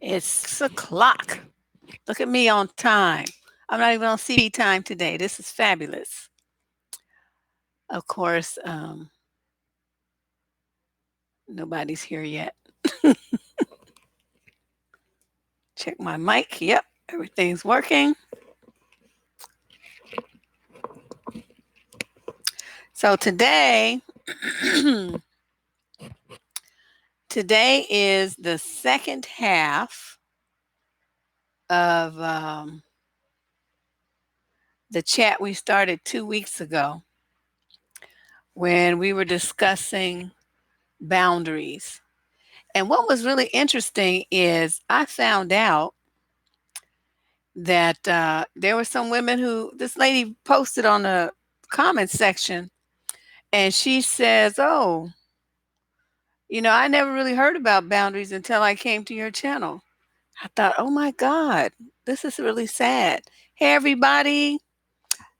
It's 6 o'clock. Look at me on time. I'm not even on CB time today. This is fabulous. Of course, nobody's here yet. Check my mic. Yep, everything's working. So today is the second half of the chat we started 2 weeks ago when we were discussing boundaries. And what was really interesting is I found out that there were some women who this lady posted on the comment section, and she says, "Oh, I never really heard about boundaries until I came to your channel." I thought, "Oh my God, this is really sad." Hey, everybody.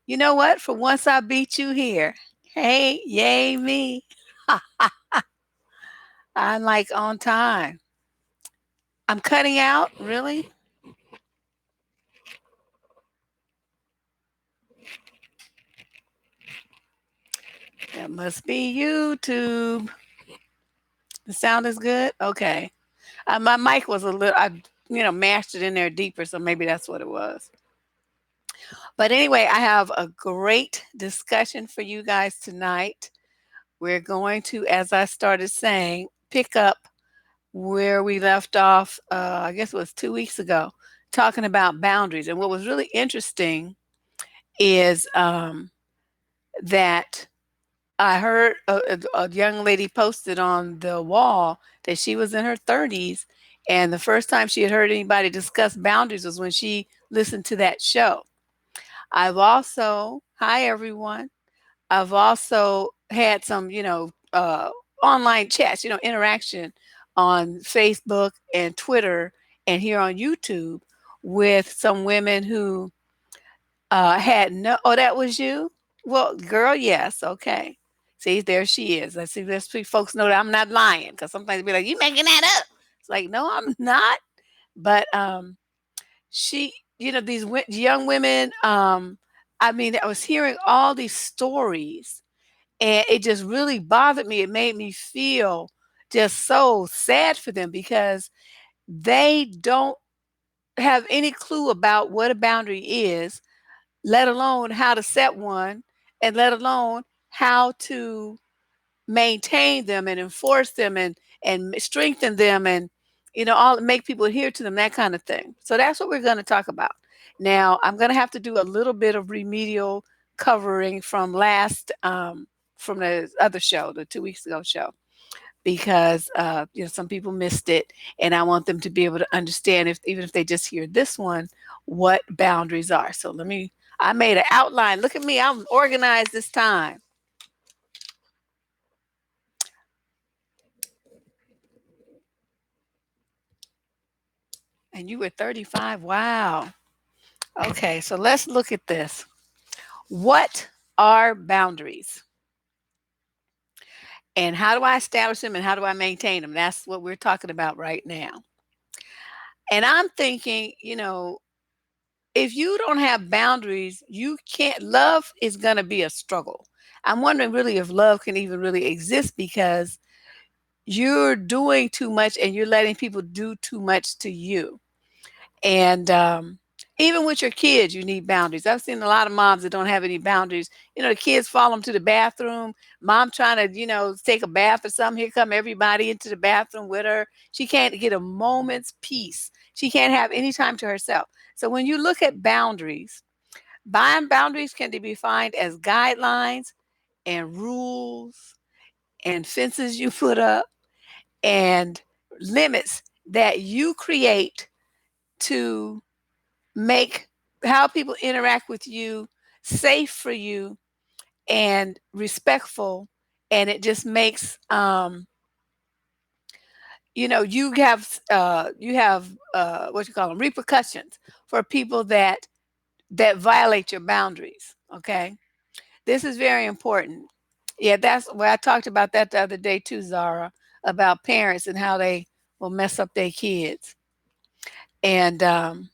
You know what? For once, I beat you here. Hey, yay, me. I'm like on time. I'm cutting out, really? That must be YouTube. The sound is good? Okay. My mic was a little, mashed it in there deeper, so maybe that's what it was. But anyway, I have a great discussion for you guys tonight. We're going to, as I started saying, pick up where we left off, I guess it was 2 weeks ago, talking about boundaries. And what was really interesting is that I heard a young lady posted on the wall that she was in her 30s, and the first time she had heard anybody discuss boundaries was when she listened to that show. Hi everyone. I've also had some, online chats, interaction on Facebook and Twitter and here on YouTube with some women who had no, oh, that was you? Well, girl, yes. Okay. See, there she is. Let's see folks know that I'm not lying because sometimes they be like, you making that up. It's like, no, I'm not. But she, these young women, I mean, I was hearing all these stories and it just really bothered me. It made me feel just so sad for them because they don't have any clue about what a boundary is, let alone how to set one, and let alone how to maintain them and enforce them and strengthen them and all make people adhere to them, that kind of thing. So that's what we're going to talk about. Now I'm going to have to do a little bit of remedial covering from from the other show, the 2 weeks ago show, because some people missed it, and I want them to be able to understand, if even if they just hear this one, what boundaries are. So I made an outline. Look at me, I'm organized this time. And you were 35. Wow. Okay, so let's look at this. What are boundaries? And how do I establish them and how do I maintain them? That's what we're talking about right now. And I'm thinking, if you don't have boundaries, you can't, love is going to be a struggle. I'm wondering really if love can even really exist because you're doing too much and you're letting people do too much to you. And even with your kids, you need boundaries. I've seen a lot of moms that don't have any boundaries. The kids follow them to the bathroom. Mom trying to, take a bath or something. Here come everybody into the bathroom with her. She can't get a moment's peace. She can't have any time to herself. So when you look at boundaries, boundaries can be defined as guidelines and rules and fences you put up and limits that you create to make how people interact with you safe for you and respectful, and it just makes you have what you call them, repercussions for people that violate your boundaries. Okay, this is very important. Yeah, that's where I talked about that the other day too, Zara, about parents and how they will mess up their kids. And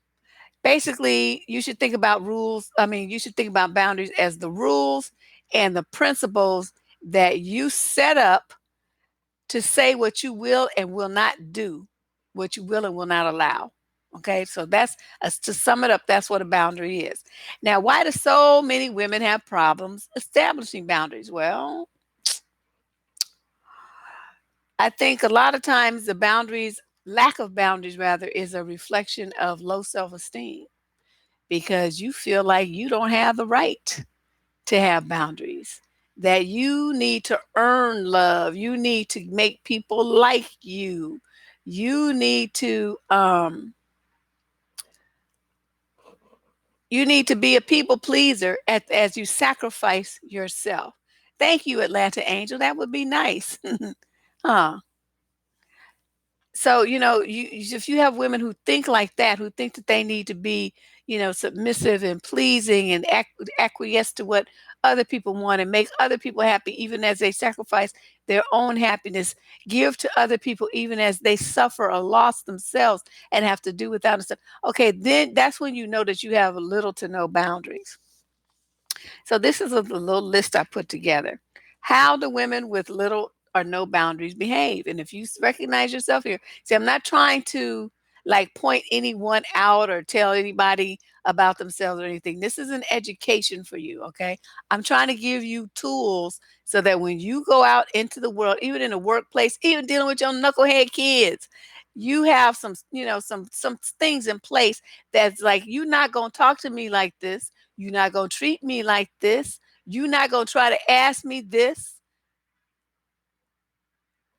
basically, you should think about rules. I mean, you should think about boundaries as the rules and the principles that you set up to say what you will and will not do, what you will and will not allow. Okay, so that's to sum it up, that's what a boundary is. Now, why do so many women have problems establishing boundaries? Well, I think a lot of times the boundaries, lack of boundaries rather, is a reflection of low self esteem because you feel like you don't have the right to have boundaries, that you need to earn love, you need to make people like you, you need to be a people pleaser as you sacrifice yourself. Thank you, Atlanta Angel. That would be nice. Huh. So, if you have women who think like that, who think that they need to be, submissive and pleasing and acquiesce to what other people want and make other people happy, even as they sacrifice their own happiness, give to other people, even as they suffer a loss themselves and have to do without stuff. Okay, then that's when you know that you have little to no boundaries. So this is a little list I put together. How do women with little or no boundaries behave? And if you recognize yourself here, see, I'm not trying to like point anyone out or tell anybody about themselves or anything. This is an education for you, okay? I'm trying to give you tools so that when you go out into the world, even in the workplace, even dealing with your knucklehead kids, you have some things in place that's like you're not going to talk to me like this, you're not going to treat me like this. You're not going to try to ask me this.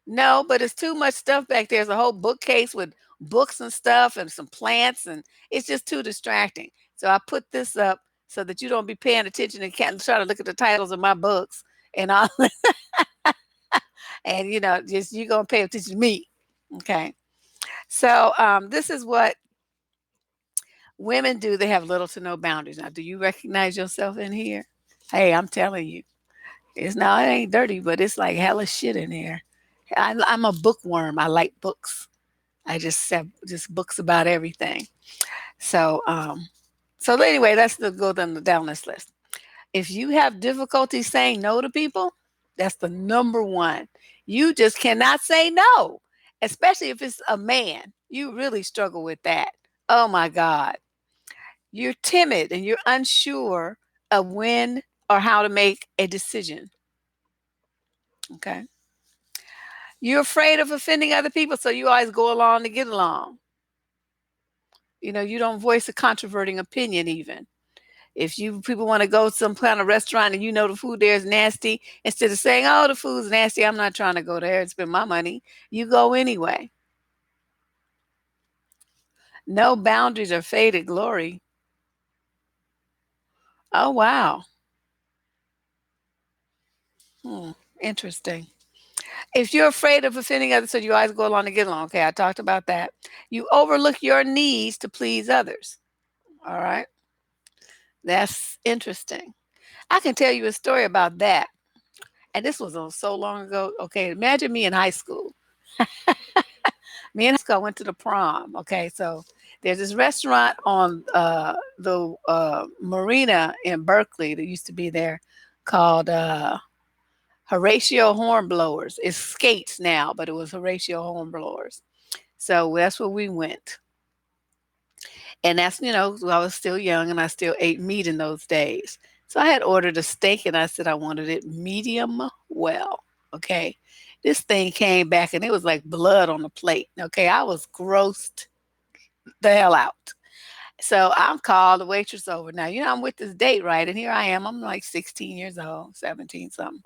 No, but it's too much stuff back there. There's a whole bookcase with books and stuff and some plants, and it's just too distracting. So I put this up so that you don't be paying attention and can't try to look at the titles of my books and all. And just you're gonna pay attention to me. Okay. So this is what women do. They have little to no boundaries. Now, do you recognize yourself in here? Hey, I'm telling you. It ain't dirty, but it's like hella shit in here. I'm a bookworm. I like books. I just have just books about everything. So anyway, let's go down this list. If you have difficulty saying no to people, that's the number one. You just cannot say no, especially if it's a man. You really struggle with that. Oh my God. You're timid and you're unsure of when or how to make a decision. Okay. You're afraid of offending other people, so you always go along to get along. You don't voice a controverting opinion even. If you people want to go to some kind of restaurant and the food there is nasty, instead of saying, "Oh, the food's nasty, I'm not trying to go there and spend my money," you go anyway. No boundaries or faded glory. Oh wow. Hmm. Interesting. If you're afraid of offending others, so you always go along to get along. Okay, I talked about that. You overlook your needs to please others. All right. That's interesting. I can tell you a story about that. And this was so long ago. Okay, imagine me in high school. Me in high school, I went to the prom. Okay, so there's this restaurant on the marina in Berkeley that used to be there called Horatio Hornblowers. It's Skates now, but it was Horatio Hornblowers. So that's where we went. And that's, I was still young and I still ate meat in those days. So I had ordered a steak and I said I wanted it medium well. Okay. This thing came back and it was like blood on the plate. Okay. I was grossed the hell out. So I'm called the waitress over. Now, I'm with this date, right? And here I am. I'm like 16 years old, 17 something.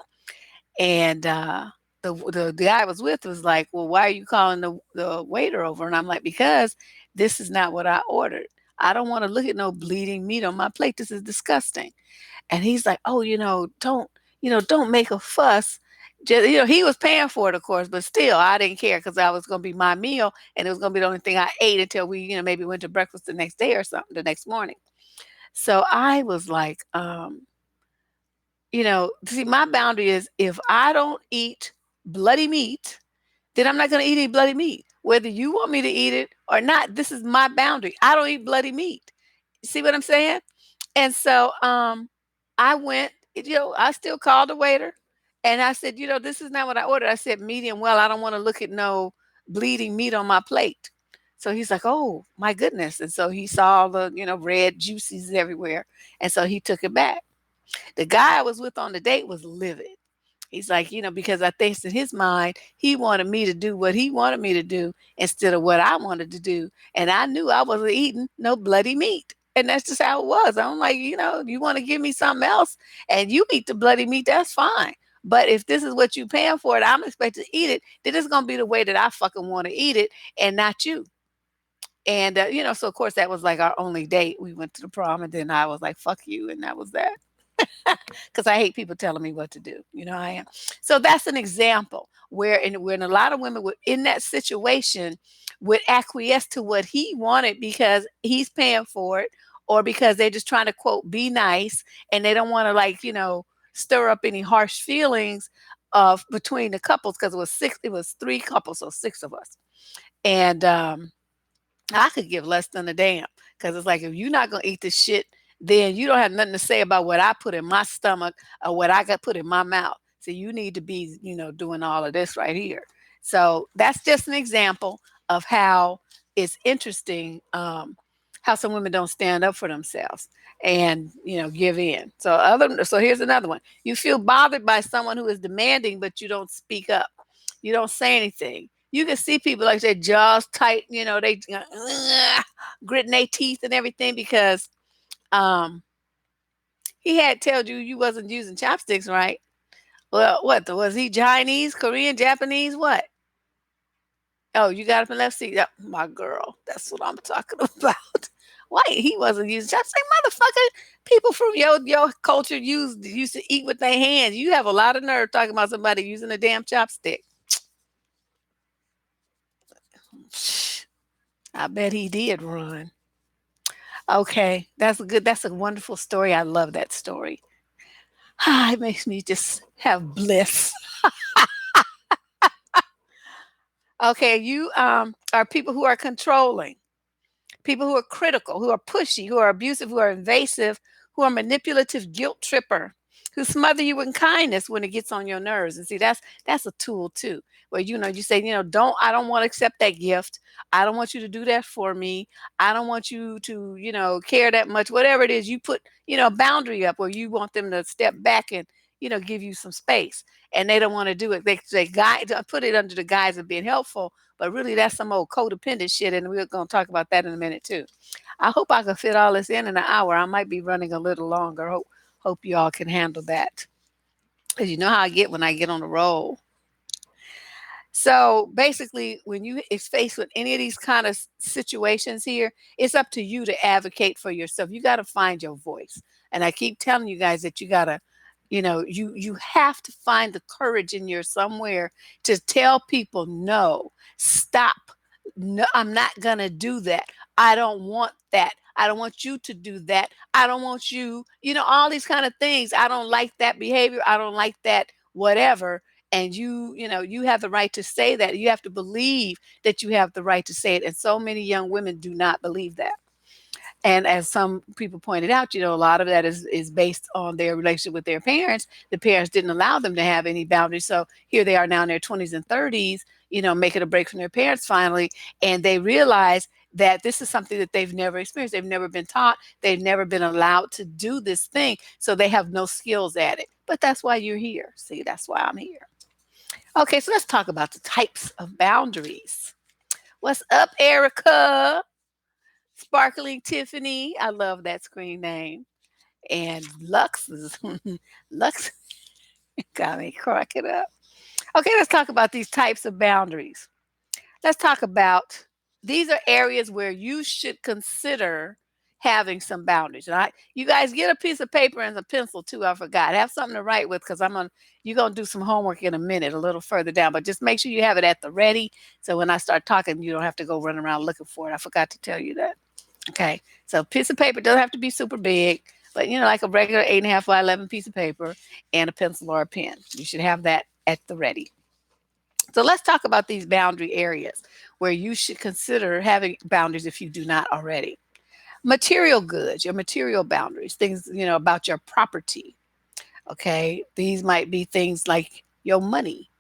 And the guy I was with was like, "Well, why are you calling the waiter over?" And I'm like, "Because this is not what I ordered. I don't want to look at no bleeding meat on my plate. This is disgusting." And he's like, "Oh, don't make a fuss." Just, he was paying for it, of course, but still, I didn't care because I was going to be my meal, and it was going to be the only thing I ate until we, maybe went to breakfast the next day or something, the next morning. So I was like, see, my boundary is if I don't eat bloody meat, then I'm not going to eat any bloody meat. Whether you want me to eat it or not, this is my boundary. I don't eat bloody meat. See what I'm saying? And so I went, I still called the waiter and I said, this is not what I ordered. I said medium well. I don't want to look at no bleeding meat on my plate. So he's like, oh my goodness. And so he saw the, red juices everywhere. And so he took it back. The guy I was with on the date was livid. He's like, because I think in his mind, he wanted me to do what he wanted me to do instead of what I wanted to do. And I knew I wasn't eating no bloody meat. And that's just how it was. I'm like, you want to give me something else and you eat the bloody meat, that's fine. But if this is what you paying for it, I'm expected to eat it, then it's going to be the way that I fucking want to eat it and not you. And, so of course that was like our only date. We went to the prom and then I was like, fuck you. And that was that. Because I hate people telling me what to do. I am. So that's an example when a lot of women were in that situation would acquiesce to what he wanted because he's paying for it or because they're just trying to quote be nice and they don't want to stir up any harsh feelings of between the couples because it was three couples, so six of us. And I could give less than a damn because it's like if you're not gonna eat this shit, then you don't have nothing to say about what I put in my stomach or what I got put in my mouth. So you need to be, doing all of this right here. So that's just an example of how it's interesting how some women don't stand up for themselves and give in. So here's another one. You feel bothered by someone who is demanding, but you don't speak up. You don't say anything. You can see people like their jaws tight, they gritting their teeth and everything because um, he had told you wasn't using chopsticks, right? Well, what was he Chinese, Korean, Japanese? What? Oh, you got up and left seat. Yep, my girl. That's what I'm talking about. Why he wasn't using chopsticks, motherfucker? People from your culture used to eat with their hands. You have a lot of nerve talking about somebody using a damn chopstick. I bet he did run. Okay, that's a wonderful story. I love that story. It makes me just have bliss. Okay, you are people who are controlling, people who are critical, who are pushy, who are abusive, who are invasive, who are manipulative, guilt tripper, who smother you in kindness when it gets on your nerves. And see, that's a tool too, where you say, I don't want to accept that gift. I don't want you to do that for me. I don't want you to, care that much. Whatever it is, you put, a boundary up where you want them to step back and, give you some space. And they don't want to do it. They put it under the guise of being helpful, but really that's some old codependent shit, and we're going to talk about that in a minute too. I hope I can fit all this in an hour. I might be running a little longer. Hope you all can handle that. Because you know how I get when I get on the roll. So basically, when you is faced with any of these kind of situations here, it's up to you to advocate for yourself. You got to find your voice. And I keep telling you guys that you got to, you have to find the courage in your somewhere to tell people, no, stop. No, I'm not going to do that. I don't want that. I don't want you to do that. I don't want you, all these kind of things. I don't like that behavior. I don't like that, whatever. And you have the right to say that. You have to believe that you have the right to say it. And so many young women do not believe that. And as some people pointed out, a lot of that is based on their relationship with their parents. The parents didn't allow them to have any boundaries. So here they are now in their 20s and 30s, making a break from their parents finally. And they realize that this is something that they've never experienced. They've never been taught. They've never been allowed to do this thing. So they have no skills at it. But that's why you're here. See, that's why I'm here. Okay, so let's talk about the types of boundaries. What's up, Erica? Sparkling Tiffany. I love that screen name. And Lux is Lux got me cracking up. Okay, let's talk about these types of boundaries. Let's talk about these are areas where you should consider having some boundaries. All right. You guys get a piece of paper and a pencil too. I forgot. Have something to write with because you're gonna do some homework in a minute, a little further down. But just make sure you have it at the ready. So when I start talking, you don't have to go run around looking for it. I forgot to tell you that. Okay. So piece of paper doesn't have to be super big, but like a regular 8.5 by 11 piece of paper and a pencil or a pen. You should have that at the ready. So let's talk about these boundary areas where you should consider having boundaries if you do not already. Material goods, your material boundaries, things, about your property. Okay. These might be things like your money,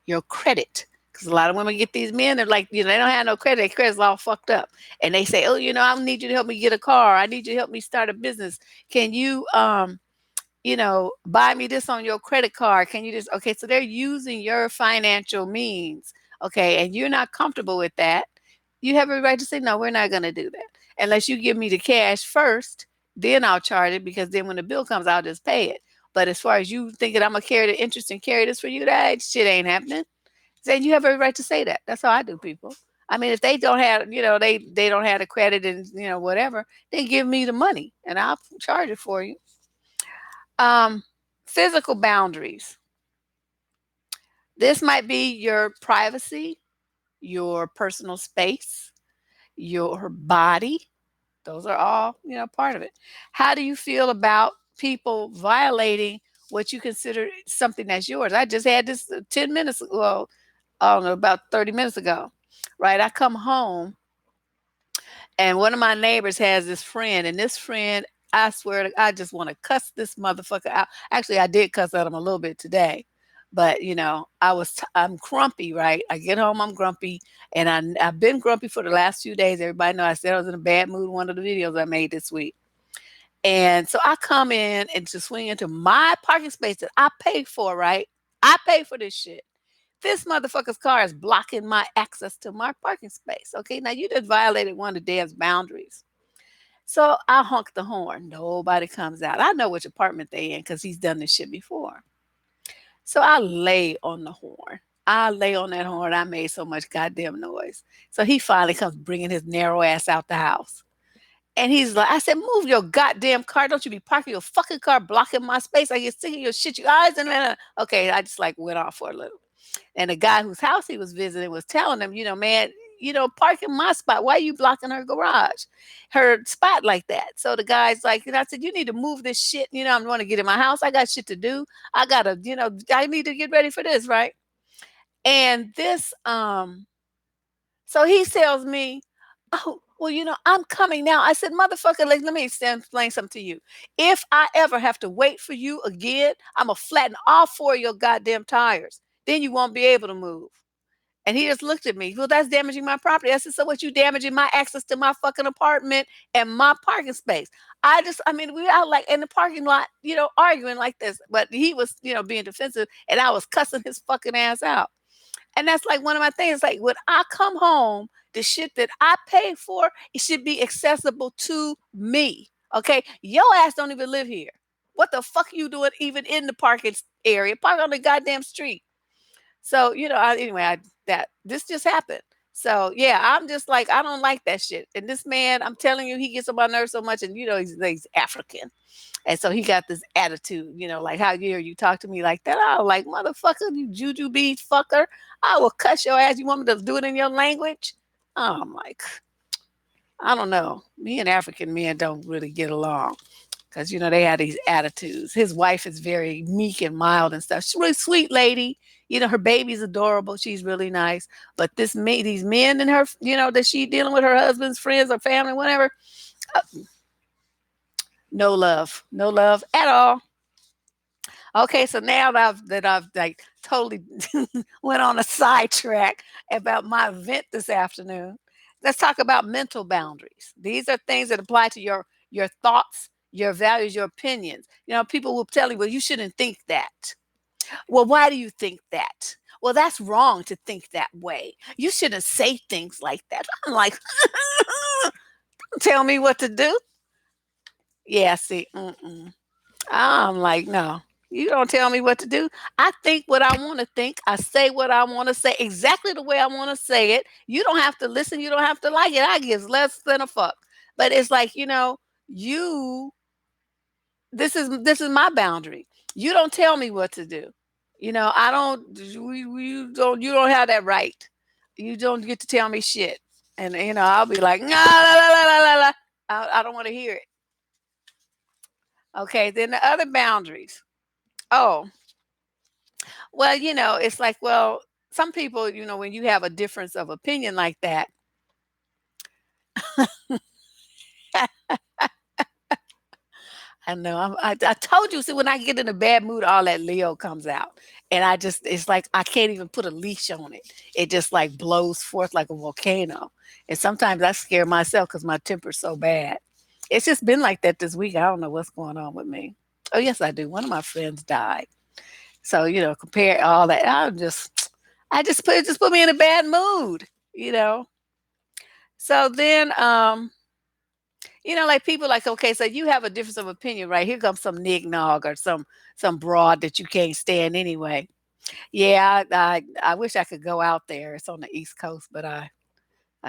your credit. Because a lot of women get these men, they're like, they don't have no credit. Their credit's all fucked up. And they say, oh, I need you to help me get a car. I need you to help me start a business. Can you, buy me this on your credit card? Can you just, okay, so they're using your financial means, okay, and you're not comfortable with that. You have every right to say, no, we're not going to do that. Unless you give me the cash first, then I'll charge it because then when the bill comes, I'll just pay it. But as far as you thinking I'm going to carry the interest and carry this for you, that shit ain't happening. Then you have every right to say that. That's how I do people. I mean, if they don't have, they don't have the credit and, whatever, then give me the money and I'll charge it for you. Um, Physical boundaries. This might be your privacy, your personal space, your body. Those are all, part of it. How do you feel about people violating what you consider something that's yours? I just had this 10 minutes, well, I don't know, about 30 minutes ago, right? I come home and one of my neighbors has this friend, and this friend, I swear, I just want to cuss this motherfucker out. Actually, I did cuss at him a little bit today, but I'm grumpy, right? I get home, I'm grumpy, and I've been grumpy for the last few days. Everybody know I said I was in a bad mood. One of the videos I made this week, and so I come in and to swing into my parking space that I paid for, right? I pay for this shit. This motherfucker's car is blocking my access to my parking space. Okay, now you just violated one of the dad's boundaries. So I honk the horn. Nobody comes out. I know which apartment they in because he's done this shit before. So I lay on the horn. I lay on that horn. I made so much goddamn noise. So he finally comes bringing his narrow ass out the house. And he's like, I said, move your goddamn car. Don't you be parking your fucking car blocking my space. I get sick of your shit. You eyes and okay. I just like went off for a little. And the guy whose house he was visiting was telling him, man, park in my spot. Why are you blocking her garage, her spot like that? So the guy's like, and I said, you need to move this shit. I'm going to get in my house. I got shit to do. I got to, I need to get ready for this. Right. And this, so he tells me, oh, well, I'm coming now. I said, motherfucker, like, let me explain something to you. If I ever have to wait for you again, I'm going to flatten all four of your goddamn tires. Then you won't be able to move. And he just looked at me. Well, that's damaging my property. I said, so what, you damaging my access to my fucking apartment and my parking space? I mean, we out like in the parking lot, arguing like this. But he was, being defensive and I was cussing his fucking ass out. And that's like one of my things. Like when I come home, the shit that I paid for, it should be accessible to me. Okay. Your ass don't even live here. What the fuck you doing even in the parking area? Park on the goddamn street. So, anyway, that this just happened. So yeah, I'm just like, I don't like that shit. And this man, I'm telling you, he gets on my nerves so much, and he's African. And so he got this attitude, like how dare you talk to me like that? I was like, motherfucker, you juju bead fucker. I will cuss your ass. You want me to do it in your language? I'm like, I don't know. Me and African men don't really get along because they have these attitudes. His wife is very meek and mild and stuff. She's a really sweet lady. Her baby's adorable. She's really nice. But these men and her, that she dealing with her husband's friends or family, whatever. uh, no love at all. Okay, so now that I've like totally went on a sidetrack about my event this afternoon, let's talk about mental boundaries. These are things that apply to your thoughts, your values, your opinions. People will tell you, well, you shouldn't think that. Well, why do you think that? Well, that's wrong to think that way. You shouldn't say things like that. I'm like, don't tell me what to do. Yeah, see, I'm like, no, you don't tell me what to do. I think what I want to think. I say what I want to say exactly the way I want to say it. You don't have to listen. You don't have to like it. I give less than a fuck. But it's like, you, this is my boundary. You don't tell me what to do. I don't, you don't have that right. You don't get to tell me shit. And, I'll be like, nah, la, la, la, la, la, la. I don't want to hear it. Okay. Then the other boundaries. Oh, well, it's like, well, some people, when you have a difference of opinion like that, I know. I told you. See, when I get in a bad mood, all that Leo comes out, and it's like I can't even put a leash on it. It just like blows forth like a volcano, and sometimes I scare myself because my temper's so bad. It's just been like that this week. I don't know what's going on with me. Oh yes, I do. One of my friends died, so compare all that. I just put me in a bad mood. You know. So then, like people like, okay, so you have a difference of opinion, right? Here comes some nog or some broad that you can't stand anyway. Yeah, I wish I could go out there. It's on the East Coast, but I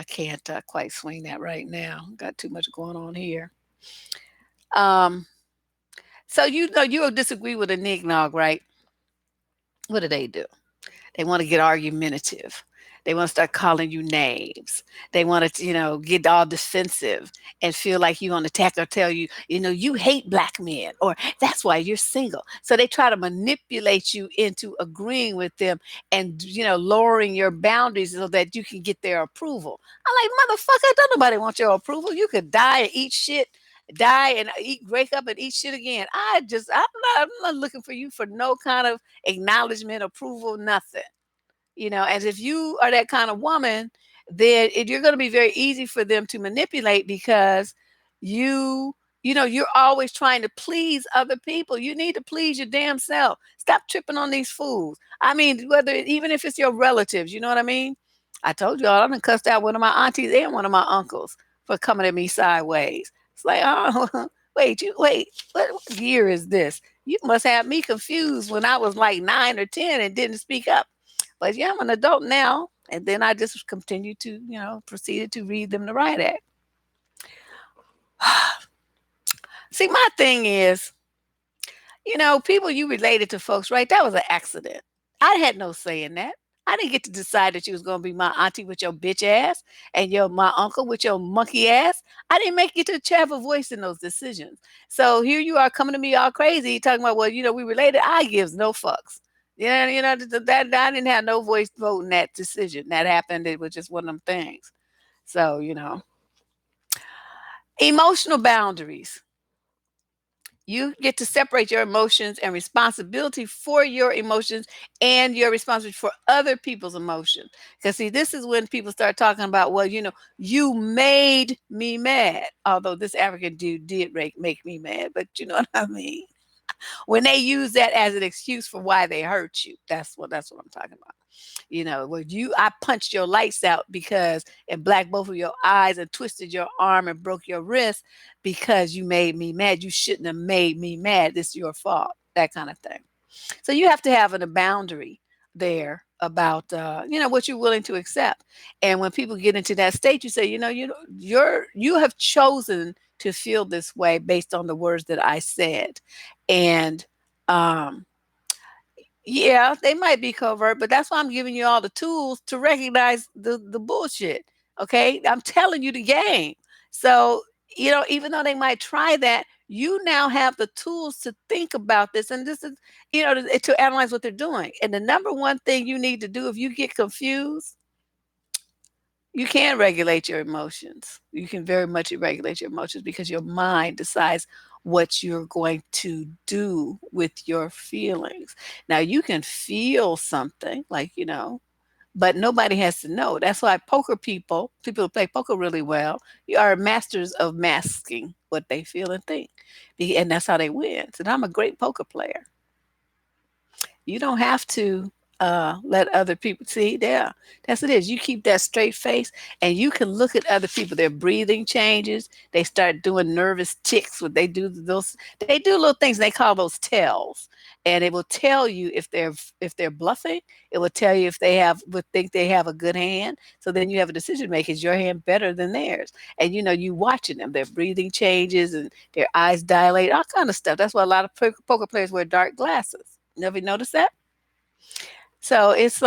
can't quite swing that right now. Got too much going on here. Um, so you'll disagree with a nog, right? What do they do? They want to get argumentative. They want to start calling you names. They want to, get all defensive and feel like you're on attack or tell you, you hate black men or that's why you're single. So they try to manipulate you into agreeing with them and, lowering your boundaries so that you can get their approval. I'm like, motherfucker, don't nobody want your approval. You could die and eat shit, die and wake up and eat shit again. I'm not looking for you for no kind of acknowledgement, approval, nothing. As if you are that kind of woman, then you're going to be very easy for them to manipulate because you, you're always trying to please other people. You need to please your damn self. Stop tripping on these fools. I mean, even if it's your relatives, you know what I mean? I told you all, I done cussed out one of my aunties and one of my uncles for coming at me sideways. It's like, oh, wait, what year is this? You must have me confused when I was like 9 or 10 and didn't speak up. But yeah, I'm an adult now. And then I just continued to, proceeded to read them the riot act. See, my thing is, people you related to folks, right? That was an accident. I had no say in that. I didn't get to decide that you was gonna be my auntie with your bitch ass and my uncle with your monkey ass. I didn't make you to have a voice in those decisions. So here you are coming to me all crazy, talking about, well, we related. I gives no fucks. Yeah, that I didn't have no voice vote in that decision. That happened. It was just one of them things. So, emotional boundaries. You get to separate your emotions and responsibility for your emotions and your responsibility for other people's emotions. Because, see, this is when people start talking about, well, you made me mad. Although this African dude did make me mad, but you know what I mean? When they use that as an excuse for why they hurt you, that's what I'm talking about. I punched your lights out because and blacked both of your eyes and twisted your arm and broke your wrist because you made me mad. You shouldn't have made me mad. It's your fault. That kind of thing. So you have to have a boundary there about what you're willing to accept. And when people get into that state, you say, you have chosen to feel this way based on the words that I said. And um yeah, they might be covert, but that's why I'm giving you all the tools to recognize the bullshit. Okay, I'm telling you the game. So even though they might try that, you now have the tools to think about this, and this is to analyze what they're doing. And the number one thing you need to do if you get confused, you can regulate your emotions. You can very much regulate your emotions because your mind decides what you're going to do with your feelings. Now, you can feel something like, but nobody has to know. That's why people who play poker really well, you are masters of masking what they feel and think. And that's how they win. So I'm a great poker player. You don't have to let other people see there. That's what it is. You keep that straight face and you can look at other people. Their breathing changes. They start doing nervous ticks. What they do little things. They call those tells. And it will tell you if they're bluffing. It will tell you if would think they have a good hand. So then you have a decision to make. Is your hand better than theirs? And you watching them. Their breathing changes and their eyes dilate. All kind of stuff. That's why a lot of poker players wear dark glasses. Never noticed that? So it's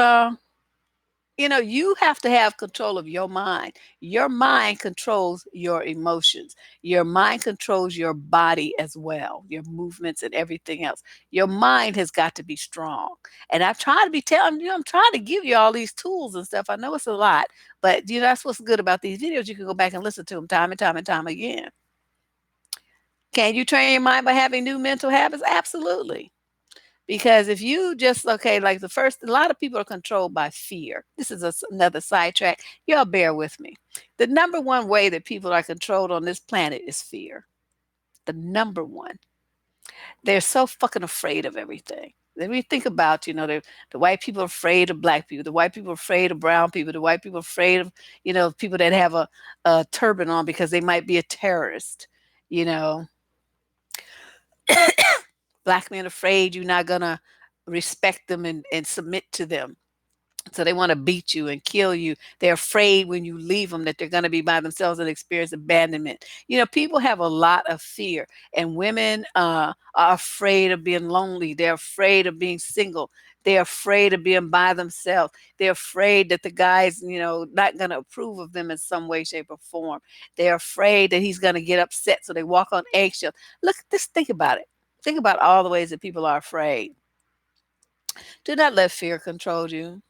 You have to have control of your mind. Your mind controls your emotions. Your mind controls your body as well, your movements and everything else. Your mind has got to be strong. And I've tried to be telling you, I'm trying to give you all these tools and stuff. I know it's a lot, but that's what's good about these videos. You can go back and listen to them time and time and time again. Can you train your mind by having new mental habits? Absolutely. Because if you just, okay, like a lot of people are controlled by fear. This is another sidetrack. Y'all bear with me. The number one way that people are controlled on this planet is fear. The number one. They're so fucking afraid of everything. Then we think about, the white people are afraid of black people. The white people are afraid of brown people. The white people are afraid of, people that have a turban on because they might be a terrorist. You know, black men afraid you're not gonna respect them and submit to them. So they want to beat you and kill you. They're afraid when you leave them that they're going to be by themselves and experience abandonment. People have a lot of fear, and women are afraid of being lonely. They're afraid of being single. They're afraid of being by themselves. They're afraid that the guy's, not going to approve of them in some way, shape, or form. They're afraid that he's going to get upset, so they walk on eggshells. Look, just think about it. Think about all the ways that people are afraid. Do not let fear control you.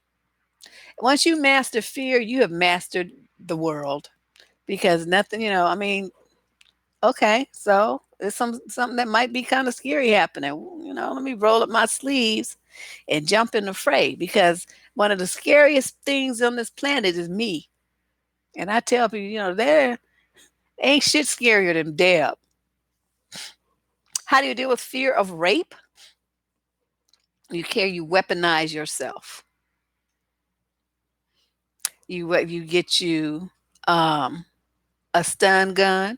Once you master fear, you have mastered the world, because nothing, I mean, okay, so it's something that might be kind of scary happening. Let me roll up my sleeves and jump in the fray, because one of the scariest things on this planet is me. And I tell people, there ain't shit scarier than Deb. How do you deal with fear of rape? You weaponize yourself. You get you um, a stun gun.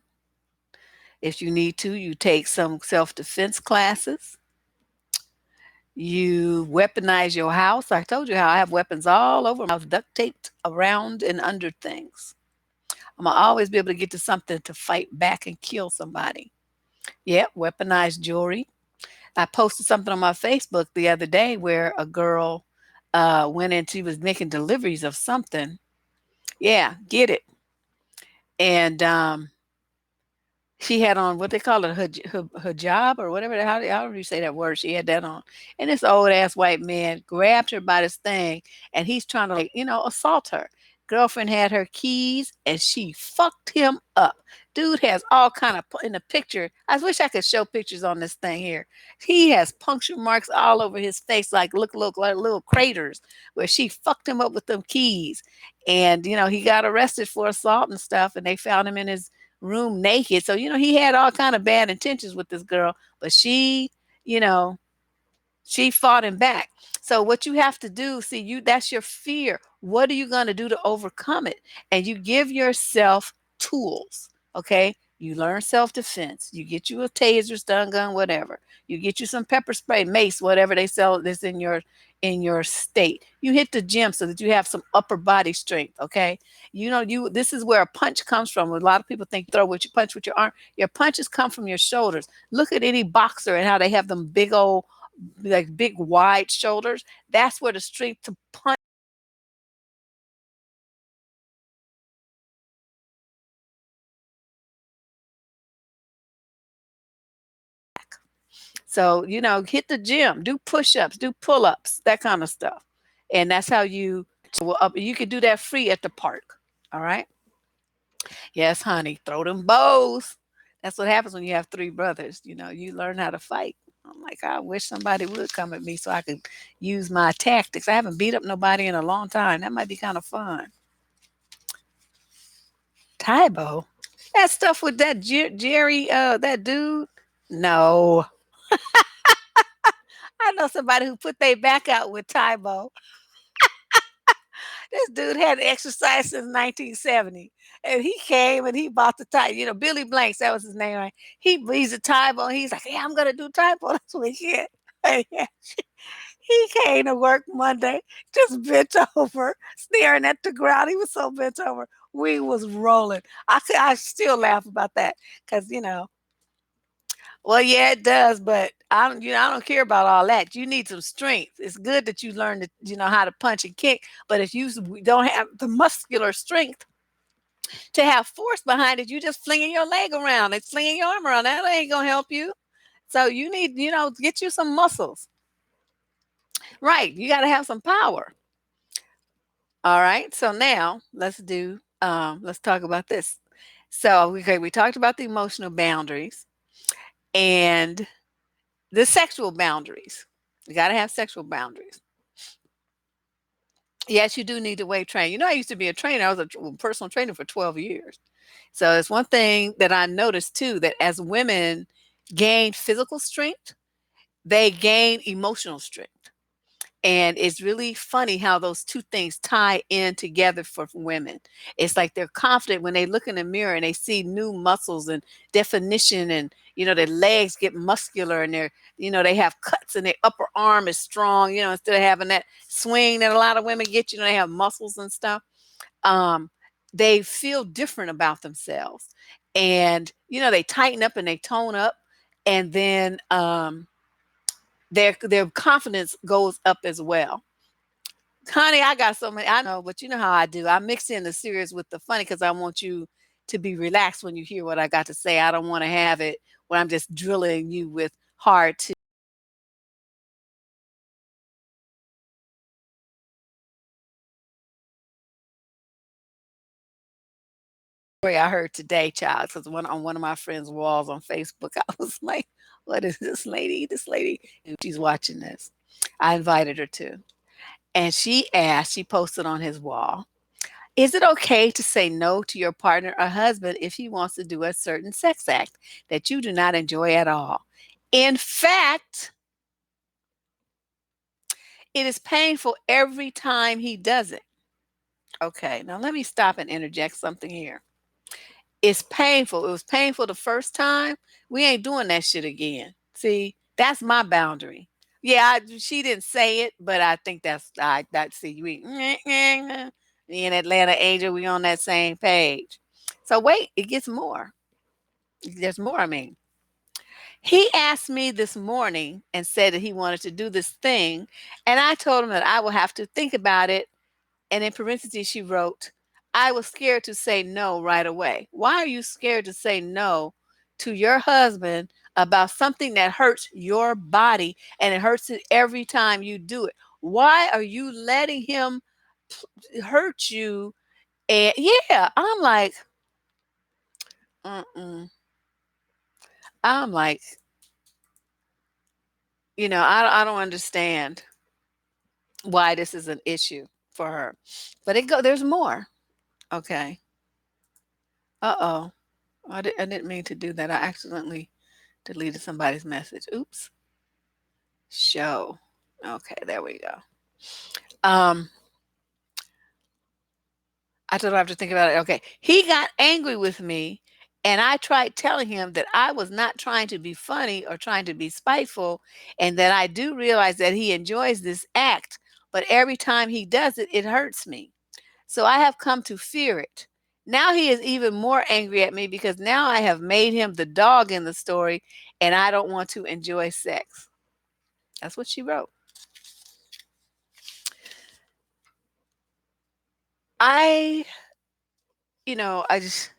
If you need to, you take some self defense classes. You weaponize your house. I told you how I have weapons all over my house, duct taped around and under things. I'm gonna always be able to get to something to fight back and kill somebody. Yeah, weaponized jewelry. I posted something on my Facebook the other day where a girl went in, she was making deliveries of something. Yeah, get it. And she had on what they call it, hijab or whatever. How do you say that word? She had that on, and this old ass white man grabbed her by this thing, and he's trying to, like, assault her. Girlfriend had her keys, and she fucked him up. Dude has all kind of in the picture. I wish I could show pictures on this thing here. He has puncture marks all over his face, like look like little craters, where she fucked him up with them keys. And he got arrested for assault and stuff, and they found him in his room naked. So, he had all kind of bad intentions with this girl, but you know, she fought him back. So what you have to do, see, that's your fear. What are you going to do to overcome it? And you give yourself tools, okay? You learn self-defense. You get you a taser, stun gun, whatever. You get you some pepper spray, mace, whatever they sell this in your state. You hit the gym so that you have some upper body strength, okay? This is where a punch comes from. A lot of people think throw with your punch with your arm. Your punches come from your shoulders. Look at any boxer and how they have them big old, like, big wide shoulders. That's where the strength to punch. So, hit the gym, do push-ups, do pull-ups, that kind of stuff. And that's how you can do that free at the park. All right. Yes, honey, throw them bows. That's what happens when you have three brothers. You learn how to fight. I'm like, I wish somebody would come at me so I could use my tactics. I haven't beat up nobody in a long time. That might be kind of fun. Tybo. That stuff with that Jerry, that dude. No, I know somebody who put their back out with Tybo. This dude had exercised since 1970, and he came and he bought the tie. Billy Blanks, that was his name, right? He's a Tybo. He's like, yeah, I'm gonna do Tybo this weekend. Yeah. He came to work Monday, just bent over, staring at the ground. He was so bent over. We was rolling. I still laugh about that because Well, yeah, it does, but I don't care about all that. You need some strength. It's good that you learn to, how to punch and kick, but if you don't have the muscular strength to have force behind it, you just flinging your leg around and flinging your arm around. That ain't gonna help you. So you need, get you some muscles. Right. You got to have some power. All right. So now let's talk about this. So we talked about the emotional boundaries and the sexual boundaries. You got to have sexual boundaries. Yes, you do need to weight train. I used to be a trainer. I was a personal trainer for 12 years. So it's one thing that I noticed too, that as women gain physical strength, they gain emotional strength. And it's really funny how those two things tie in together for women. It's like they're confident when they look in the mirror and they see new muscles and definition, and their legs get muscular, and they have cuts, and their upper arm is strong, instead of having that swing that a lot of women get, they have muscles and stuff. Um, they feel different about themselves. And they tighten up and they tone up, and then their confidence goes up as well. Honey, I got so many. I know, but you know how I do. I mix in the serious with the funny because I want you to be relaxed when you hear what I got to say. I don't want to have it when I'm just drilling you with hard to. Story I heard today, child, because on one of my friends' walls on Facebook, I was like, "What is this lady? This lady," and she's watching this. I invited her to, and she posted on his wall. Is it okay to say no to your partner or husband if he wants to do a certain sex act that you do not enjoy at all? In fact, it is painful every time he does it. Okay, now let me stop and interject something here. It's painful. It was painful the first time. We ain't doing that shit again. See, that's my boundary. Yeah, she didn't say it, but I think that see we me and Atlanta Angel, we on that same page. So wait, it gets more. There's more. I mean, he asked me this morning and said that he wanted to do this thing, and I told him that I will have to think about it. And in parentheses, she wrote, I was scared to say no right away. Why are you scared to say no to your husband about something that hurts your body, and it hurts it every time you do it? Why are you letting him hurt you? And yeah, I'm like, mm-mm. I'm like, I don't understand why this is an issue for her. But there's more. Okay. Uh-oh. I didn't mean to do that. I accidentally deleted somebody's message. Oops. Show. Okay, there we go. Um, I don't have to think about it. Okay. He got angry with me, and I tried telling him that I was not trying to be funny or trying to be spiteful, and that I do realize that he enjoys this act, but every time he does it, it hurts me. So I have come to fear it. Now he is even more angry at me because now I have made him the dog in the story, and I don't want to enjoy sex. That's what she wrote. I, I just,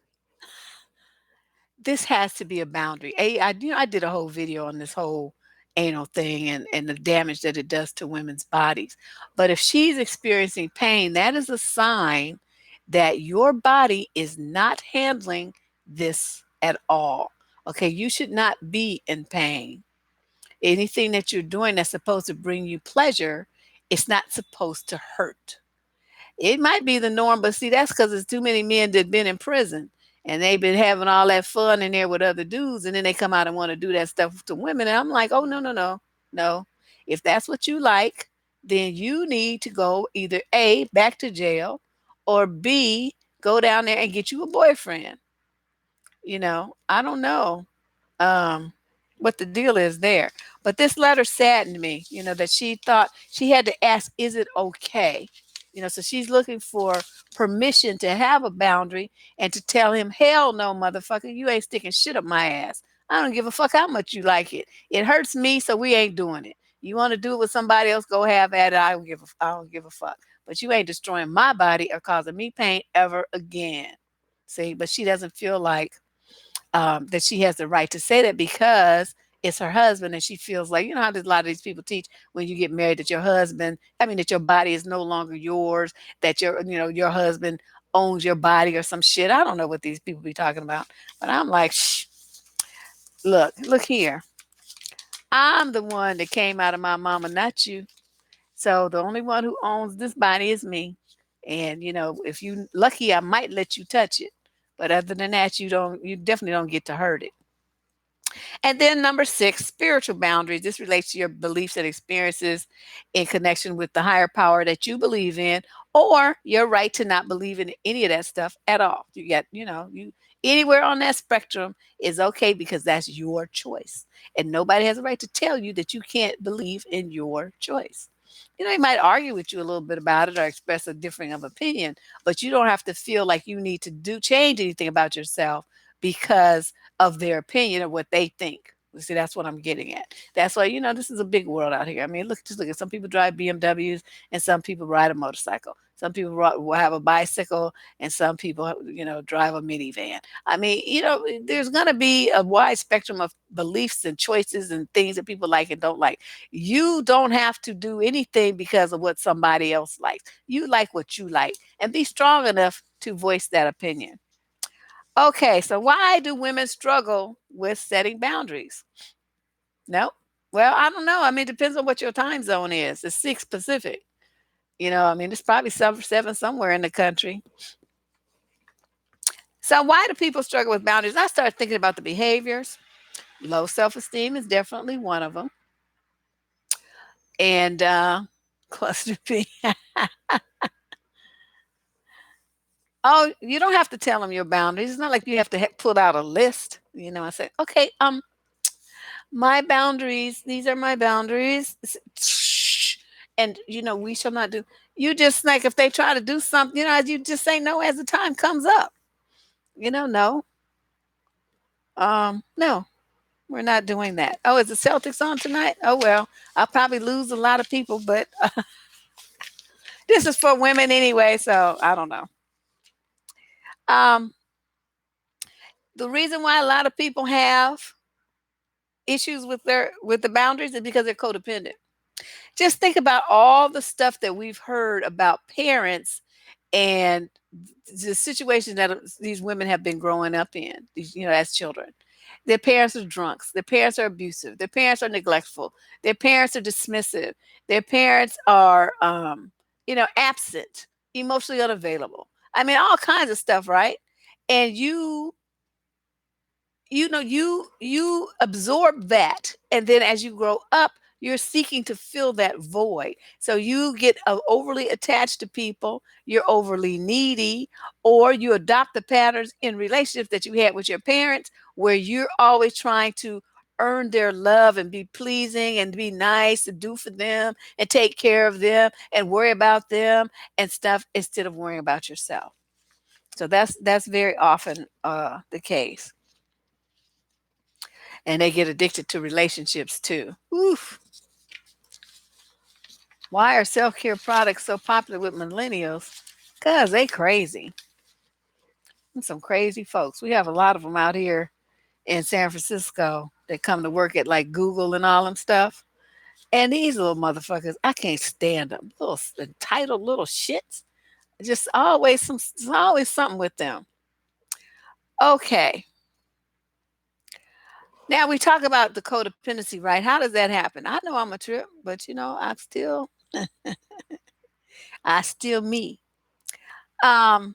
this has to be a boundary. I did a whole video on this whole anal thing, and the damage that it does to women's bodies. But if she's experiencing pain, that is a sign that your body is not handling this at all. Okay, you should not be in pain. Anything that you're doing that's supposed to bring you pleasure, it's not supposed to hurt. It might be the norm, but see, that's because there's too many men that been in prison, and they've been having all that fun in there with other dudes, and then they come out and want to do that stuff to women. And I'm like, oh, no, no, no, no. If that's what you like, then you need to go either A, back to jail, or B, go down there and get you a boyfriend. I don't know um, what the deal is there. But this letter saddened me, that she thought she had to ask, is it okay? So she's looking for permission to have a boundary and to tell him, hell no, motherfucker, you ain't sticking shit up my ass. I don't give a fuck how much you like it. It hurts me, so we ain't doing it. You want to do it with somebody else, go have at it. I don't give a fuck. But you ain't destroying my body or causing me pain ever again. See, but she doesn't feel like that she has the right to say that because it's her husband, and she feels like, you know how a lot of these people teach when you get married that your husband, I mean, that your body is no longer yours, that your husband owns your body or some shit. I don't know what these people be talking about, but I'm like, shh, look here. I'm the one that came out of my mama, not you. So the only one who owns this body is me. And if you lucky, I might let you touch it. But other than that, you definitely don't get to hurt it. And then number six, spiritual boundaries. This relates to your beliefs and experiences in connection with the higher power that you believe in, or your right to not believe in any of that stuff at all. You get, you anywhere on that spectrum is okay because that's your choice. And nobody has a right to tell you that you can't believe in your choice. They might argue with you a little bit about it or express a differing of opinion, but you don't have to feel like you need to do change anything about yourself because of their opinion or what they think. You see, that's what I'm getting at. That's why, this is a big world out here. I mean, just look at some people drive BMWs and some people ride a motorcycle. Some people will have a bicycle and some people, drive a minivan. I mean, there's going to be a wide spectrum of beliefs and choices and things that people like and don't like. You don't have to do anything because of what somebody else likes. You like what you like and be strong enough to voice that opinion. Okay, so why do women struggle with setting boundaries? No. Well, I don't know. I mean, it depends on what your time zone is. It's 6 Pacific. I mean, it's probably 7 somewhere in the country. So why do people struggle with boundaries? I started thinking about the behaviors. Low self-esteem is definitely one of them. And cluster B. Oh, you don't have to tell them your boundaries. It's not like you have to pull out a list. I say, okay, my boundaries, these are my boundaries. And we shall not do. You just like if they try to do something, you just say no as the time comes up. No. No, we're not doing that. Oh, is the Celtics on tonight? Oh well, I'll probably lose a lot of people, but this is for women anyway, so I don't know. Um, the reason why a lot of people have issues with the boundaries is because they're codependent. Just think about all the stuff that we've heard about parents and the situations that these women have been growing up in, as children. Their parents are drunks. Their parents are abusive. Their parents are neglectful. Their parents are dismissive. Their parents are, absent, emotionally unavailable. I mean, all kinds of stuff, right? And you absorb that, and then as you grow up you're seeking to fill that void, so you get overly attached to people, you're overly needy, or you adopt the patterns in relationships that you had with your parents where you're always trying to earn their love and be pleasing and be nice to do for them and take care of them and worry about them and stuff instead of worrying about yourself. So that's very often the case. And they get addicted to relationships too. Oof. Why are self-care products so popular with millennials? Because they crazy. And some crazy folks. We have a lot of them out here in San Francisco that come to work at like Google and all them stuff. And these little motherfuckers, I can't stand them. Little entitled little shits. There's always something with them. Okay. Now we talk about the codependency, right? How does that happen? I know I'm a trip, but I still me. Um,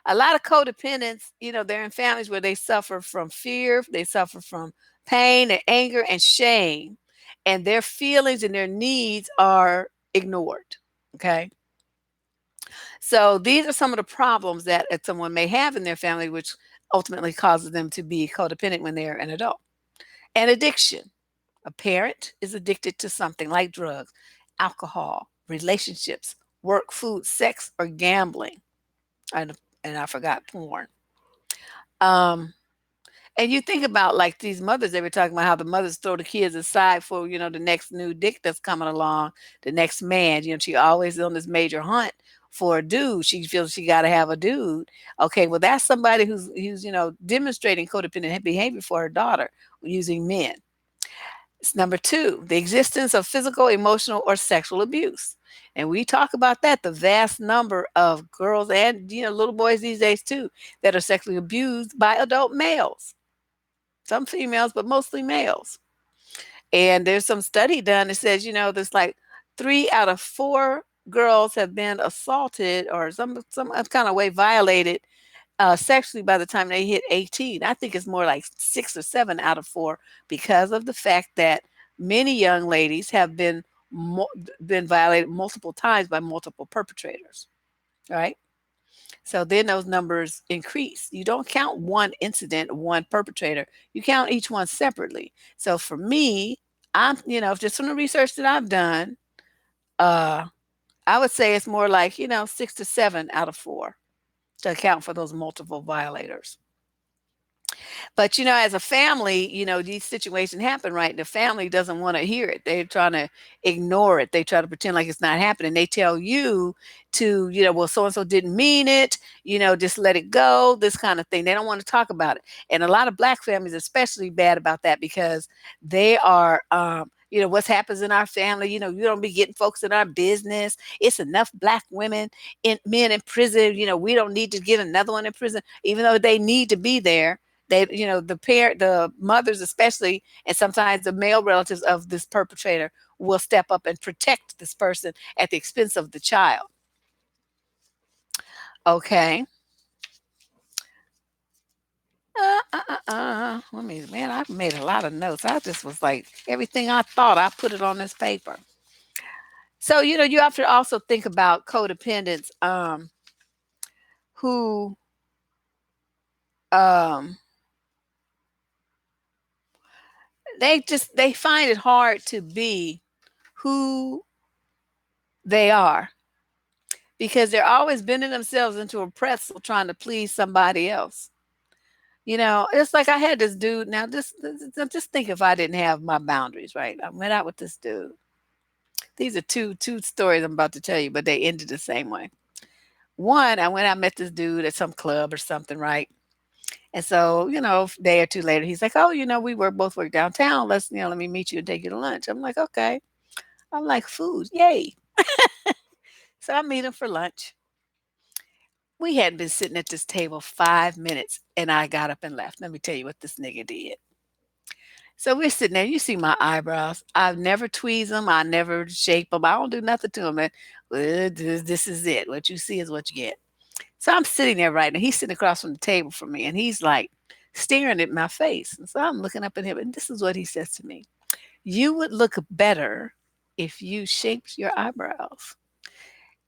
a lot of codependents, they're in families where they suffer from fear, they suffer from pain and anger and shame, and their feelings and their needs are ignored. Okay. So these are some of the problems that someone may have in their family, which ultimately causes them to be codependent when they're an adult. And addiction. A parent is addicted to something like drugs, alcohol, relationships, work, food, sex, or gambling. And, and I forgot porn. Um, And you think about like these mothers, they were talking about how the mothers throw the kids aside for, the next new dick that's coming along, the next man. She always on this major hunt for a dude. She feels she got to have a dude. Okay, well, that's somebody who's demonstrating codependent behavior for her daughter using men. It's number two, the existence of physical, emotional, or sexual abuse. And we talk about that, the vast number of girls and little boys these days too that are sexually abused by adult males. Some females, but mostly males. And there's some study done that says, there's like 3 out of 4 girls have been assaulted or some kind of way violated sexually by the time they hit 18. I think it's more like 6 or 7 out of 4 because of the fact that many young ladies have been violated multiple times by multiple perpetrators. Right? So then those numbers increase. You don't count one incident, one perpetrator. You count each one separately. So for me, just from the research that I've done, uh, I would say it's more like, 6 to 7 out of 4 to account for those multiple violators. But as a family, these situations happen, right? The family doesn't want to hear it. They're trying to ignore it. They try to pretend like it's not happening. They tell you to, well, so and so didn't mean it, just let it go, this kind of thing. They don't want to talk about it. And a lot of black families, especially bad about that because they are, what happens in our family, you don't be getting folks in our business. It's enough black women men in prison. We don't need to get another one in prison, even though they need to be there. They, the mothers especially, and sometimes the male relatives of this perpetrator will step up and protect this person at the expense of the child. Okay. Let me, man, I've made a lot of notes. I just was like, everything I thought, I put it on this paper. So, you have to also think about codependents, who, um, they find it hard to be who they are because they're always bending themselves into a pretzel trying to please somebody else. It's like I had this dude. Now, just think if I didn't have my boundaries, right? I went out with this dude. These are two stories I'm about to tell you, but they ended the same way. One, I went out met this dude at some club or something, right? And so, a day or two later, he's like, "Oh, we both work downtown. Let me meet you and take you to lunch." I'm like, "Okay." I'm like, "Food, yay!" So I meet him for lunch. We hadn't been sitting at this table 5 minutes, and I got up and left. Let me tell you what this nigga did. So we're sitting there. You see my eyebrows. I never tweeze them. I never shape them. I don't do nothing to them. This is it. What you see is what you get. So I'm sitting there right now. He's sitting across from the table from me, and he's like staring at my face. And so I'm looking up at him, and this is what he says to me: "You would look better if you shaped your eyebrows."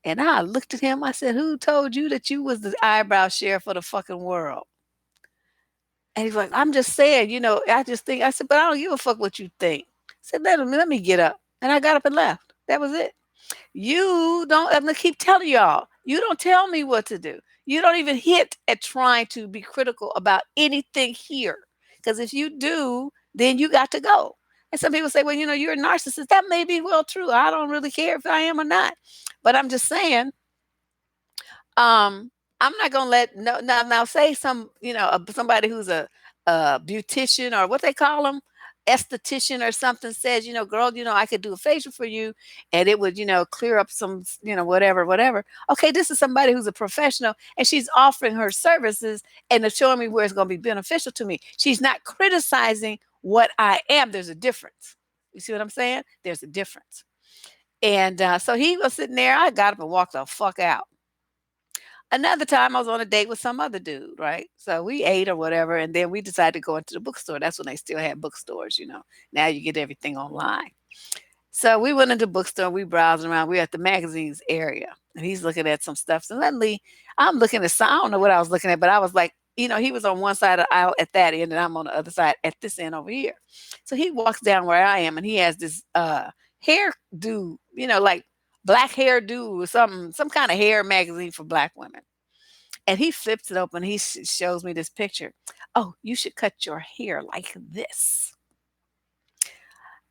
And I looked at him. I said, "Who told you that you was the eyebrow sheriff of the fucking world?" And he's like, "I'm just saying, I just think." I said, "But I don't give a fuck what you think." I said, let me get up. And I got up and left. That was it. You don't, I'm gonna keep telling y'all, you don't tell me what to do. You don't even hit at trying to be critical about anything here. Because if you do, then you got to go. And some people say, well, you're a narcissist. That may be well true. I don't really care if I am or not. But I'm just saying, I'm not gonna let now say somebody who's a beautician or what they call them, esthetician or something says, girl, I could do a facial for you and it would, clear up some, whatever. Okay, this is somebody who's a professional and she's offering her services and it's showing me where it's gonna be beneficial to me. She's not criticizing what I am. There's a difference. You see what I'm saying? There's a difference. And so he was sitting there. I got up and walked the fuck out. Another time I was on a date with some other dude, right? So we ate or whatever, and then we decided to go into the bookstore. That's when they still had bookstores. Now you get everything online. So we went into the bookstore, we browsing around, we are at the magazines area, and he's looking at some stuff. Suddenly I'm looking at some, I don't know what I was looking at, but I was like, he was on one side of the aisle at that end, and I'm on the other side at this end over here. So he walks down where I am, and he has this hair do, like black hair do or something, some kind of hair magazine for black women. And he flips it open. He shows me this picture. Oh, you should cut your hair like this.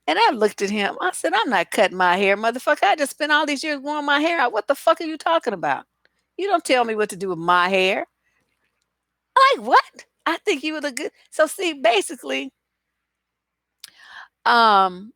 And I looked at him. I said, I'm not cutting my hair, motherfucker. I just spent all these years growing my hair out. What the fuck are you talking about? You don't tell me what to do with my hair. I'm like, what? I think you would look good. So see, basically, um,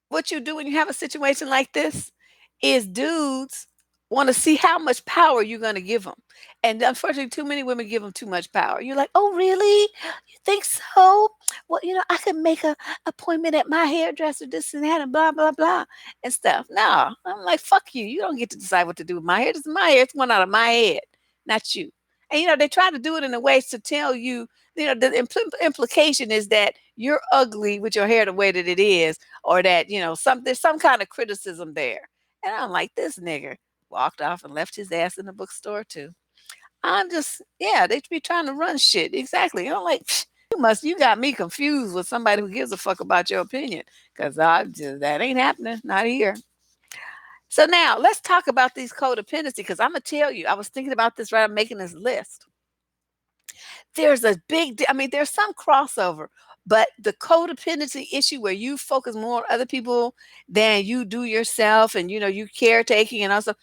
what you do when you have a situation like this is dudes want to see how much power you're going to give them. And unfortunately, too many women give them too much power. You're like, oh, really? You think so? Well, I could make a appointment at my hairdresser, this and that, and blah, blah, blah, and stuff. No, I'm like, fuck you. You don't get to decide what to do with my hair. This is my hair. It's one out of my head, not you. And, they try to do it in a way to tell you, the implication is that you're ugly with your hair the way that it is, or that, there's some kind of criticism there. And I'm like, this nigga walked off and left his ass in the bookstore too. I'm just, yeah, they be trying to run shit. Exactly. I'm like, you got me confused with somebody who gives a fuck about your opinion. Cause that ain't happening. Not here. So now let's talk about these codependency. Cause I'm going to tell you, I was thinking about this right. I'm making this list. There's a there's some crossover, but the codependency issue where you focus more on other people than you do yourself, and you caretaking and also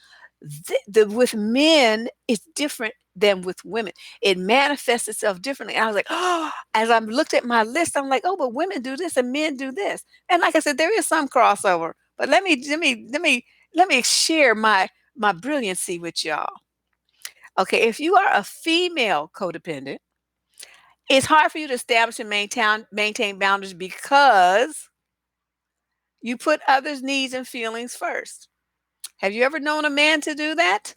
with men it's different than with women. It manifests itself differently. And I was like, oh, as I looked at my list, I'm like, oh, but women do this and men do this. And like I said, there is some crossover. But let me share my brilliancy with y'all. Okay, if you are a female codependent, it's hard for you to establish and maintain boundaries because you put others' needs and feelings first. Have you ever known a man to do that?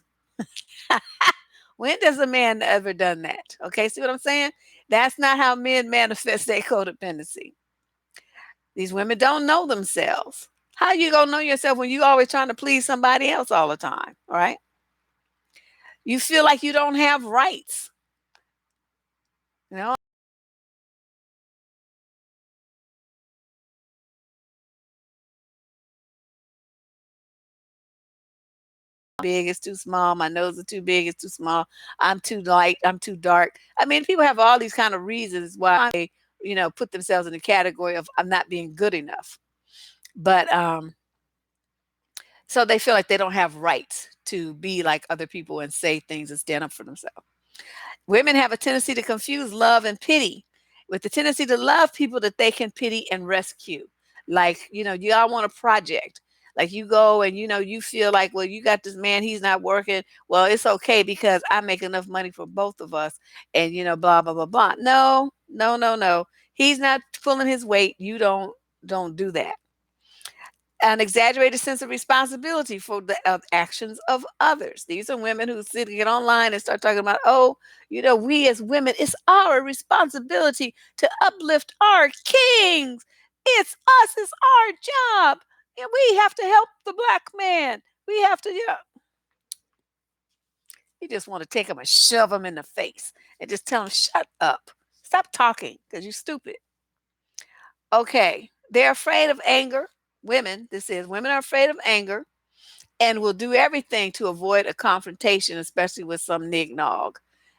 When does a man ever done that? Okay, see what I'm saying? That's not how men manifest their codependency. These women don't know themselves. How you gonna know yourself when you always trying to please somebody else all the time? All right. You feel like you don't have rights. You know, big, it's too small. My nose is too big, it's too small. I'm too light, I'm too dark. People have all these kind of reasons why they, put themselves in the category of I'm not being good enough. But so they feel like they don't have rights to be like other people and say things and stand up for themselves. Women have a tendency to confuse love and pity with the tendency to love people that they can pity and rescue. Like, you all want a project. Like you go and you feel like, well, you got this man, he's not working. Well, it's okay because I make enough money for both of us and blah blah blah blah. No, no, no, no. He's not pulling his weight. You don't do that. An exaggerated sense of responsibility for the actions of others. These are women who sit and get online and start talking about, oh, we as women, it's our responsibility to uplift our kings. It's us, it's our job. And we have to help the black man. We have to, you just want to take them and shove them in the face and just tell them, shut up. Stop talking because you're stupid. Okay. They're afraid of anger. Women are afraid of anger and will do everything to avoid a confrontation, especially with some nignog.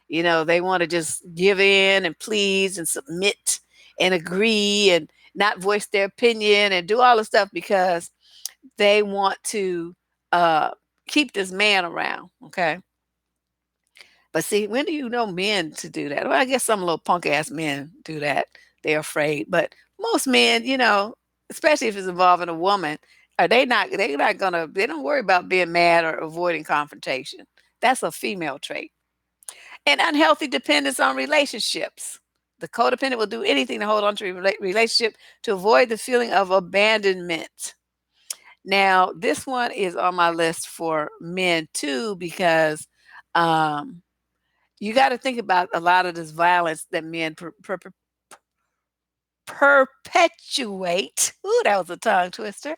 They want to just give in and please and submit and agree and not voice their opinion and do all the stuff because they want to keep this man around. Okay. But see, when do you know men to do that? Well, I guess some little punk ass men do that. They're afraid. But most men, especially if it's involving a woman, they're not gonna, they don't worry about being mad or avoiding confrontation. That's a female trait. And unhealthy dependence on relationships. The codependent will do anything to hold on to a relationship to avoid the feeling of abandonment. Now, this one is on my list for men too, because you got to think about a lot of this violence that men perpetuate. Ooh, that was a tongue twister.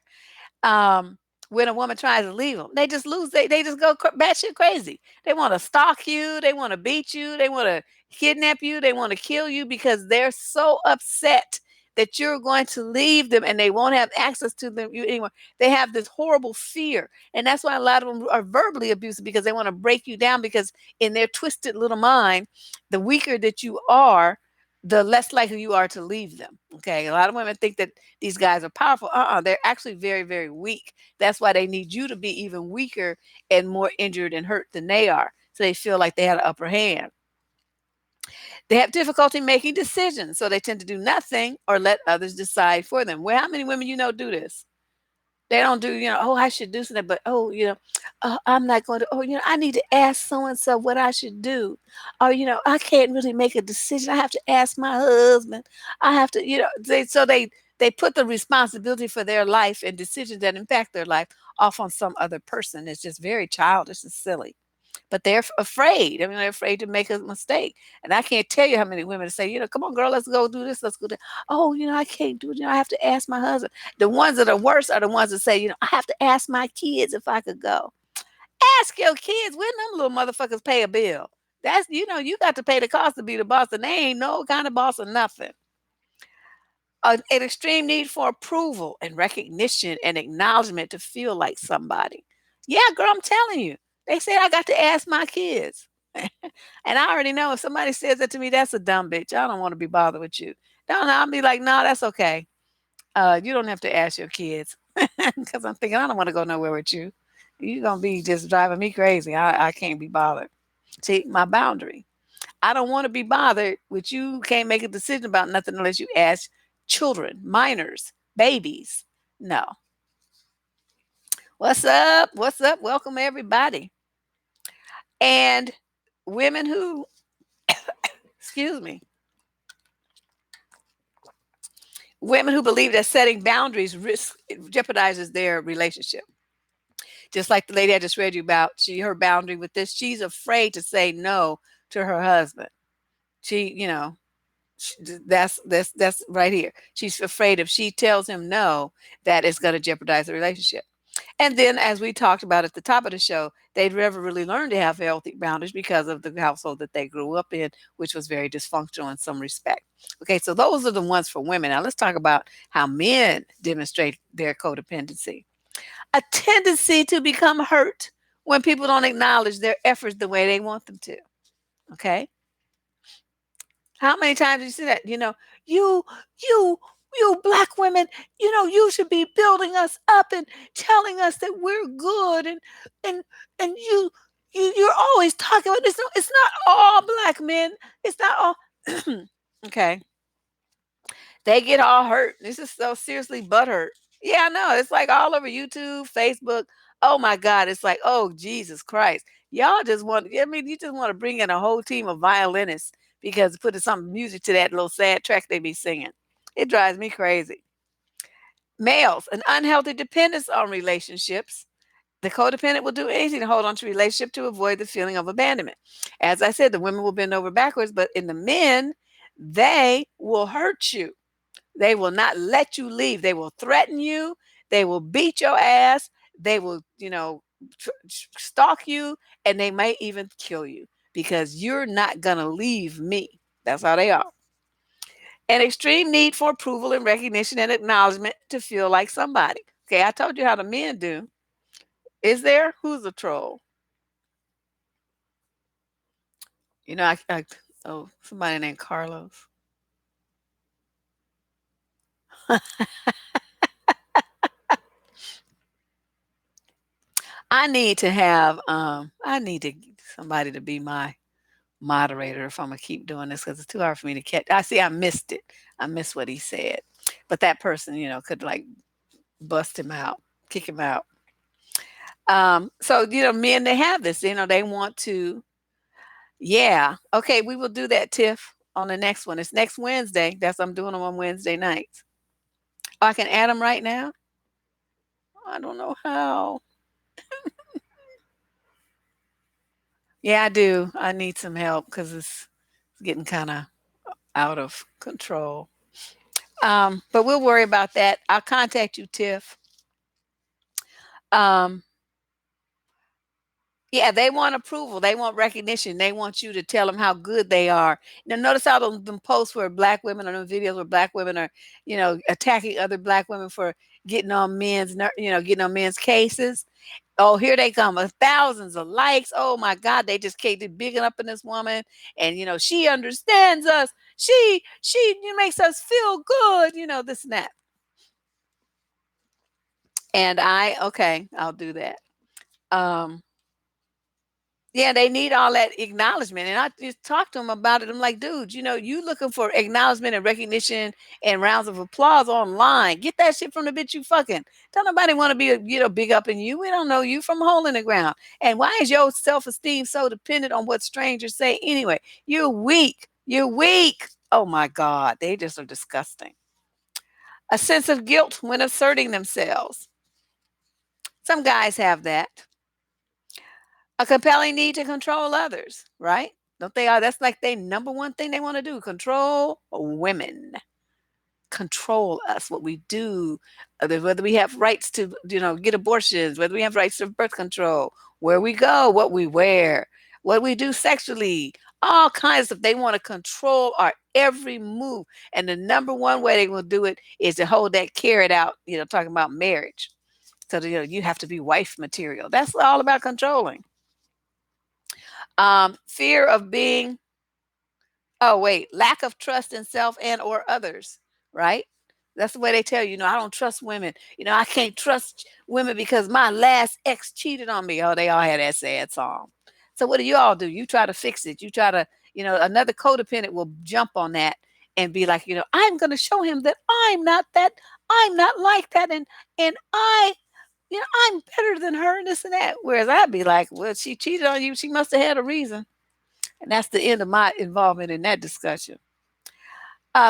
When a woman tries to leave them, they just lose. They just go batshit crazy. They want to stalk you. They want to beat you. They want to kidnap you. They want to kill you because they're so upset that you're going to leave them and they won't have access to them you anymore. They have this horrible fear. And that's why a lot of them are verbally abusive, because they want to break you down, because in their twisted little mind, the weaker that you are, the less likely you are to leave them. Okay. A lot of women think that these guys are powerful. They're actually very, very weak. That's why they need you to be even weaker and more injured and hurt than they are. So they feel like they had an upper hand. They have difficulty making decisions, so they tend to do nothing or let others decide for them. Well, how many women you know do this? They don't do, oh, I should do something, but oh, I'm not going to, oh, I need to ask so and so what I should do. Or, I can't really make a decision. I have to ask my husband. I have to, they put the responsibility for their life and decisions that impact their life off on some other person. It's just very childish and silly, but they're afraid. I mean, they're afraid to make a mistake. And I can't tell you how many women say, come on, girl, let's go do this. Let's go do. Oh, I can't do it. I have to ask my husband. The ones that are worse are the ones that say, I have to ask my kids if I could go. Ask your kids when them little motherfuckers pay a bill. That's, you got to pay the cost to be the boss, and they ain't no kind of boss or nothing. An extreme need for approval and recognition and acknowledgement to feel like somebody. Yeah, girl, I'm telling you. They said I got to ask my kids. And I already know if somebody says that to me, that's a dumb bitch. I don't want to be bothered with you. No, I'll be like, no, that's okay. You don't have to ask your kids. Because I'm thinking, I don't want to go nowhere with you. You're going to be just driving me crazy. I can't be bothered. See, my boundary. I don't want to be bothered with you. Can't make a decision about nothing unless you ask children, minors, babies. No. What's up? What's up? Welcome, everybody. And women who, excuse me, women who believe that setting boundaries jeopardizes their relationship. Just like the lady I just read you about, her boundary with this, she's afraid to say no to her husband. She, that's right here. She's afraid if she tells him no, that it's going to jeopardize the relationship. And then, as we talked about at the top of the show, they'd never really learned to have healthy boundaries because of the household that they grew up in, which was very dysfunctional in some respect. Okay, so those are the ones for women. Now, let's talk about how men demonstrate their codependency. A tendency to become hurt when people don't acknowledge their efforts the way they want them to. Okay, how many times do you see that? You, you, you black women, you should be building us up and telling us that we're good, and and you're always talking about this. No, it's not all black men. It's not all. Okay, they get all hurt. This is so seriously butthurt. Yeah, I know. It's like all over YouTube, Facebook. Oh my God. It's like, oh Jesus Christ. Y'all just want, I mean, you just want to bring in a whole team of violinists because putting some music to that little sad track they be singing. It drives me crazy. Males, an unhealthy dependence on relationships. The codependent will do anything to hold on to a relationship to avoid the feeling of abandonment. As I said, the women will bend over backwards, but in the men, they will hurt you. They will not let you leave. They will threaten you. They will beat your ass. They will, stalk you, and they may even kill you because you're not going to leave me. That's how they are. An extreme need for approval and recognition and acknowledgement to feel like somebody. Okay, I told you how the men do. Is there? Who's a troll? Oh, somebody named Carlos. I need somebody to be my moderator if I'm gonna keep doing this, because it's too hard for me to catch. I missed it. I missed what he said. But that person, could like bust him out, kick him out. So men, they have this, they want to, yeah. Okay, we will do that, Tiff, on the next one. It's next Wednesday. I'm doing them on Wednesday nights. Oh, I can add them right now? I don't know how. Yeah, I do. I need some help because it's getting kind of out of control. But we'll worry about that. I'll contact you, Tiff. Um, Yeah, they want approval. They want recognition. They want you to tell them how good they are. Now, notice how them posts where black women or them videos where black women are, attacking other black women for getting on getting on men's cases. Oh, here they come with thousands of likes. Oh my God, they just keep bigging up in this woman, and she understands us. She makes us feel good. This and that. And okay, I'll do that. Um, Yeah, they need all that acknowledgement, and I just talked to him about it. I'm like, "Dude, you looking for acknowledgement and recognition and rounds of applause online. Get that shit from the bitch you fucking. Don't nobody wanna be, big up in you. We don't know you from a hole in the ground. And why is your self-esteem so dependent on what strangers say anyway? You're weak. You're weak." Oh my God, they just are disgusting. A sense of guilt when asserting themselves. Some guys have that. A compelling need to control others, right? Don't they are that's like their number one thing they want to do, control women, control us, what we do, whether we have rights to, get abortions, whether we have rights to birth control, where we go, what we wear, what we do sexually, all kinds of they want to control our every move. And the number one way they will do it is to hold that carrot out, talking about marriage. So that, you have to be wife material. That's all about controlling. Fear of being oh, wait, lack of trust in self and or others, right? That's the way they tell you, I don't trust women. I can't trust women because my last ex cheated on me. Oh, they all had that sad song. So what do you all do? You try to fix it. You try to, another codependent will jump on that and be like, I'm going to show him that I'm not like that, and I'm better than her and this and that. Whereas I'd be like, well, she cheated on you. She must have had a reason. And that's the end of my involvement in that discussion.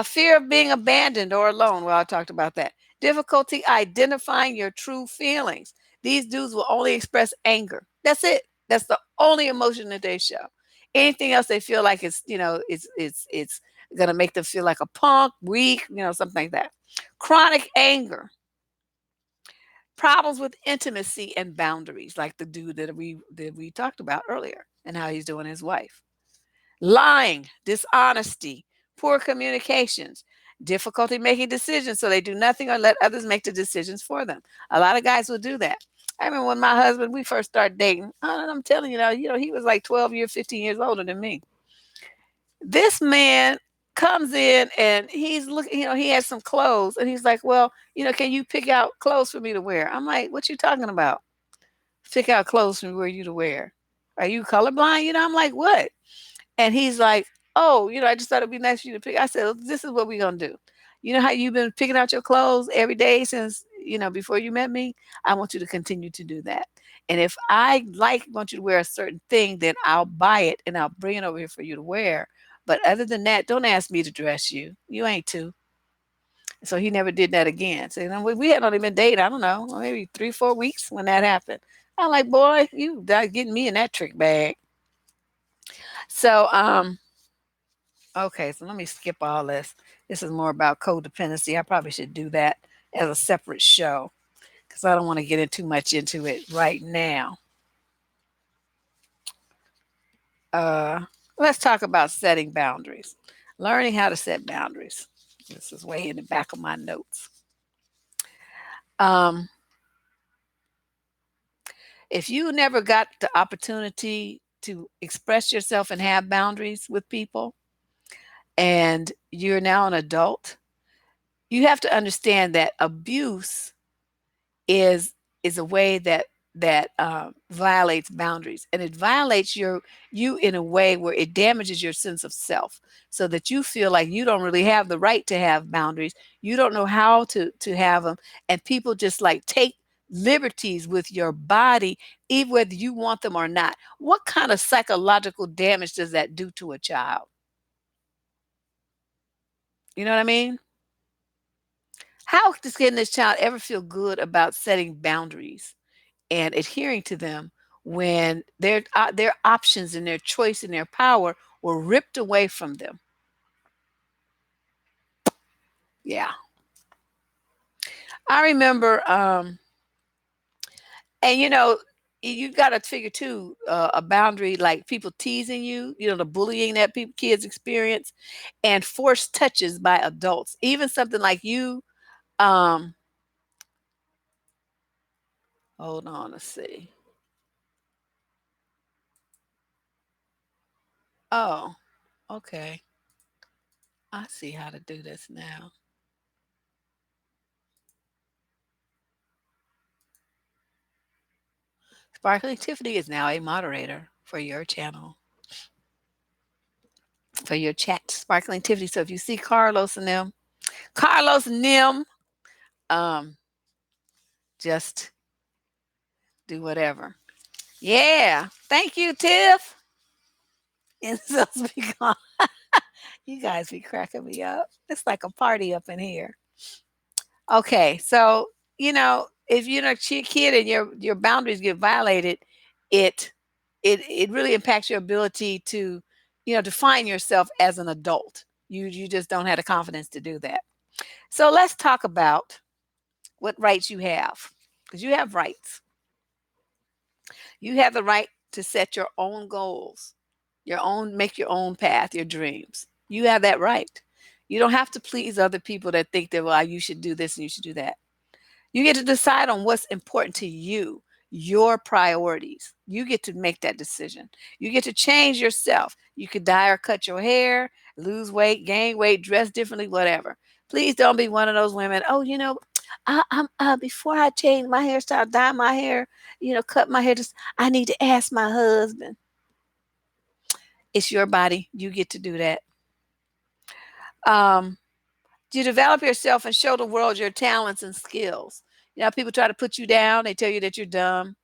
Fear of being abandoned or alone. Well, I talked about that. Difficulty identifying your true feelings. These dudes will only express anger. That's it. That's the only emotion that they show. Anything else they feel like it's gonna make them feel like a punk, weak, something like that. Chronic anger, problems with intimacy and boundaries, like the dude that we talked about earlier, and how he's doing his wife. Lying, dishonesty, poor communications, difficulty making decisions, so they do nothing or let others make the decisions for them. A lot of guys will do that. I remember when my husband, we first started dating, and I'm telling you, he was like 12 years, 15 years older than me. This man comes in and he's looking, he has some clothes and he's like, well, can you pick out clothes for me to wear? I'm like, what you talking about? Pick out clothes for me where you to wear. Are you colorblind? I'm like, what? And he's like, "Oh, I just thought it'd be nice for you to pick." I said, "Well, this is what we're gonna do. You know how you've been picking out your clothes every day since, before you met me? I want you to continue to do that. And if want you to wear a certain thing, then I'll buy it and I'll bring it over here for you to wear. But other than that, don't ask me to dress you. You ain't to." So he never did that again. So we had only been dating, I don't know, maybe 3, 4 weeks when that happened. I'm like, boy, you getting me in that trick bag. So okay, so let me skip all this. This is more about codependency. I probably should do that as a separate show because I don't want to get in too much into it right now. Uh, let's talk about setting boundaries. Learning how to set boundaries. This is way in the back of my notes. Um, if you never got the opportunity to express yourself and have boundaries with people, and you're now an adult, you have to understand that abuse is is a way that violates boundaries, and it violates you in a way where it damages your sense of self, so that you feel like you don't really have the right to have boundaries. You don't know how to have them, and people just like take liberties with your body, even whether you want them or not. What kind of psychological damage does that do to a child? You know what I mean? How does getting this child ever feel good about setting boundaries and adhering to them when their options and their choice and their power were ripped away from them? Yeah, I remember, and you got to figure too, a boundary like people teasing you, the bullying that people kids experience, and forced touches by adults. Even something like you. Um, Hold on, let's see. Oh, okay. I see how to do this now. Sparkling Tiffany is now a moderator for your channel, for your chat. Sparkling Tiffany. So if you see Carlos and them, um, just do whatever. Yeah. Thank you, Tiff. And so you guys be cracking me up. It's like a party up in here. Okay, so if you're a kid and your boundaries get violated, it it really impacts your ability to define yourself as an adult. You just don't have the confidence to do that. So let's talk about what rights you have, because you have rights. You have the right to set your own goals, make your own path, your dreams. You have that right. You don't have to please other people that think that, well, you should do this and you should do that. You get to decide on what's important to you, your priorities. You get to make that decision. You get to change yourself. You could dye or cut your hair, lose weight, gain weight, dress differently, whatever. Please don't be one of those women. Oh, I'm before I change my hairstyle, dye my hair, cut my hair. Just I need to ask my husband. It's your body. You get to do that. Um, you develop yourself and show the world your talents and skills. People try to put you down. They tell you that you're dumb,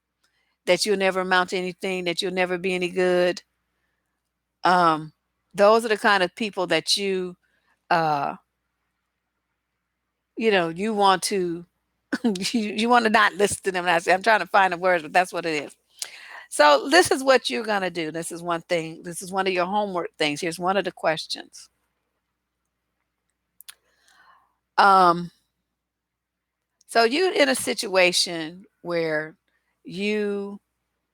that you'll never amount to anything, that you'll never be any good. Um, those are the kind of people that uh, you want to, you want to not listen to them. And I'm trying to find the words, but that's what it is. So this is what you're going to do. This is one thing. This is one of your homework things. Here's one of the questions. Um, so you're in a situation where you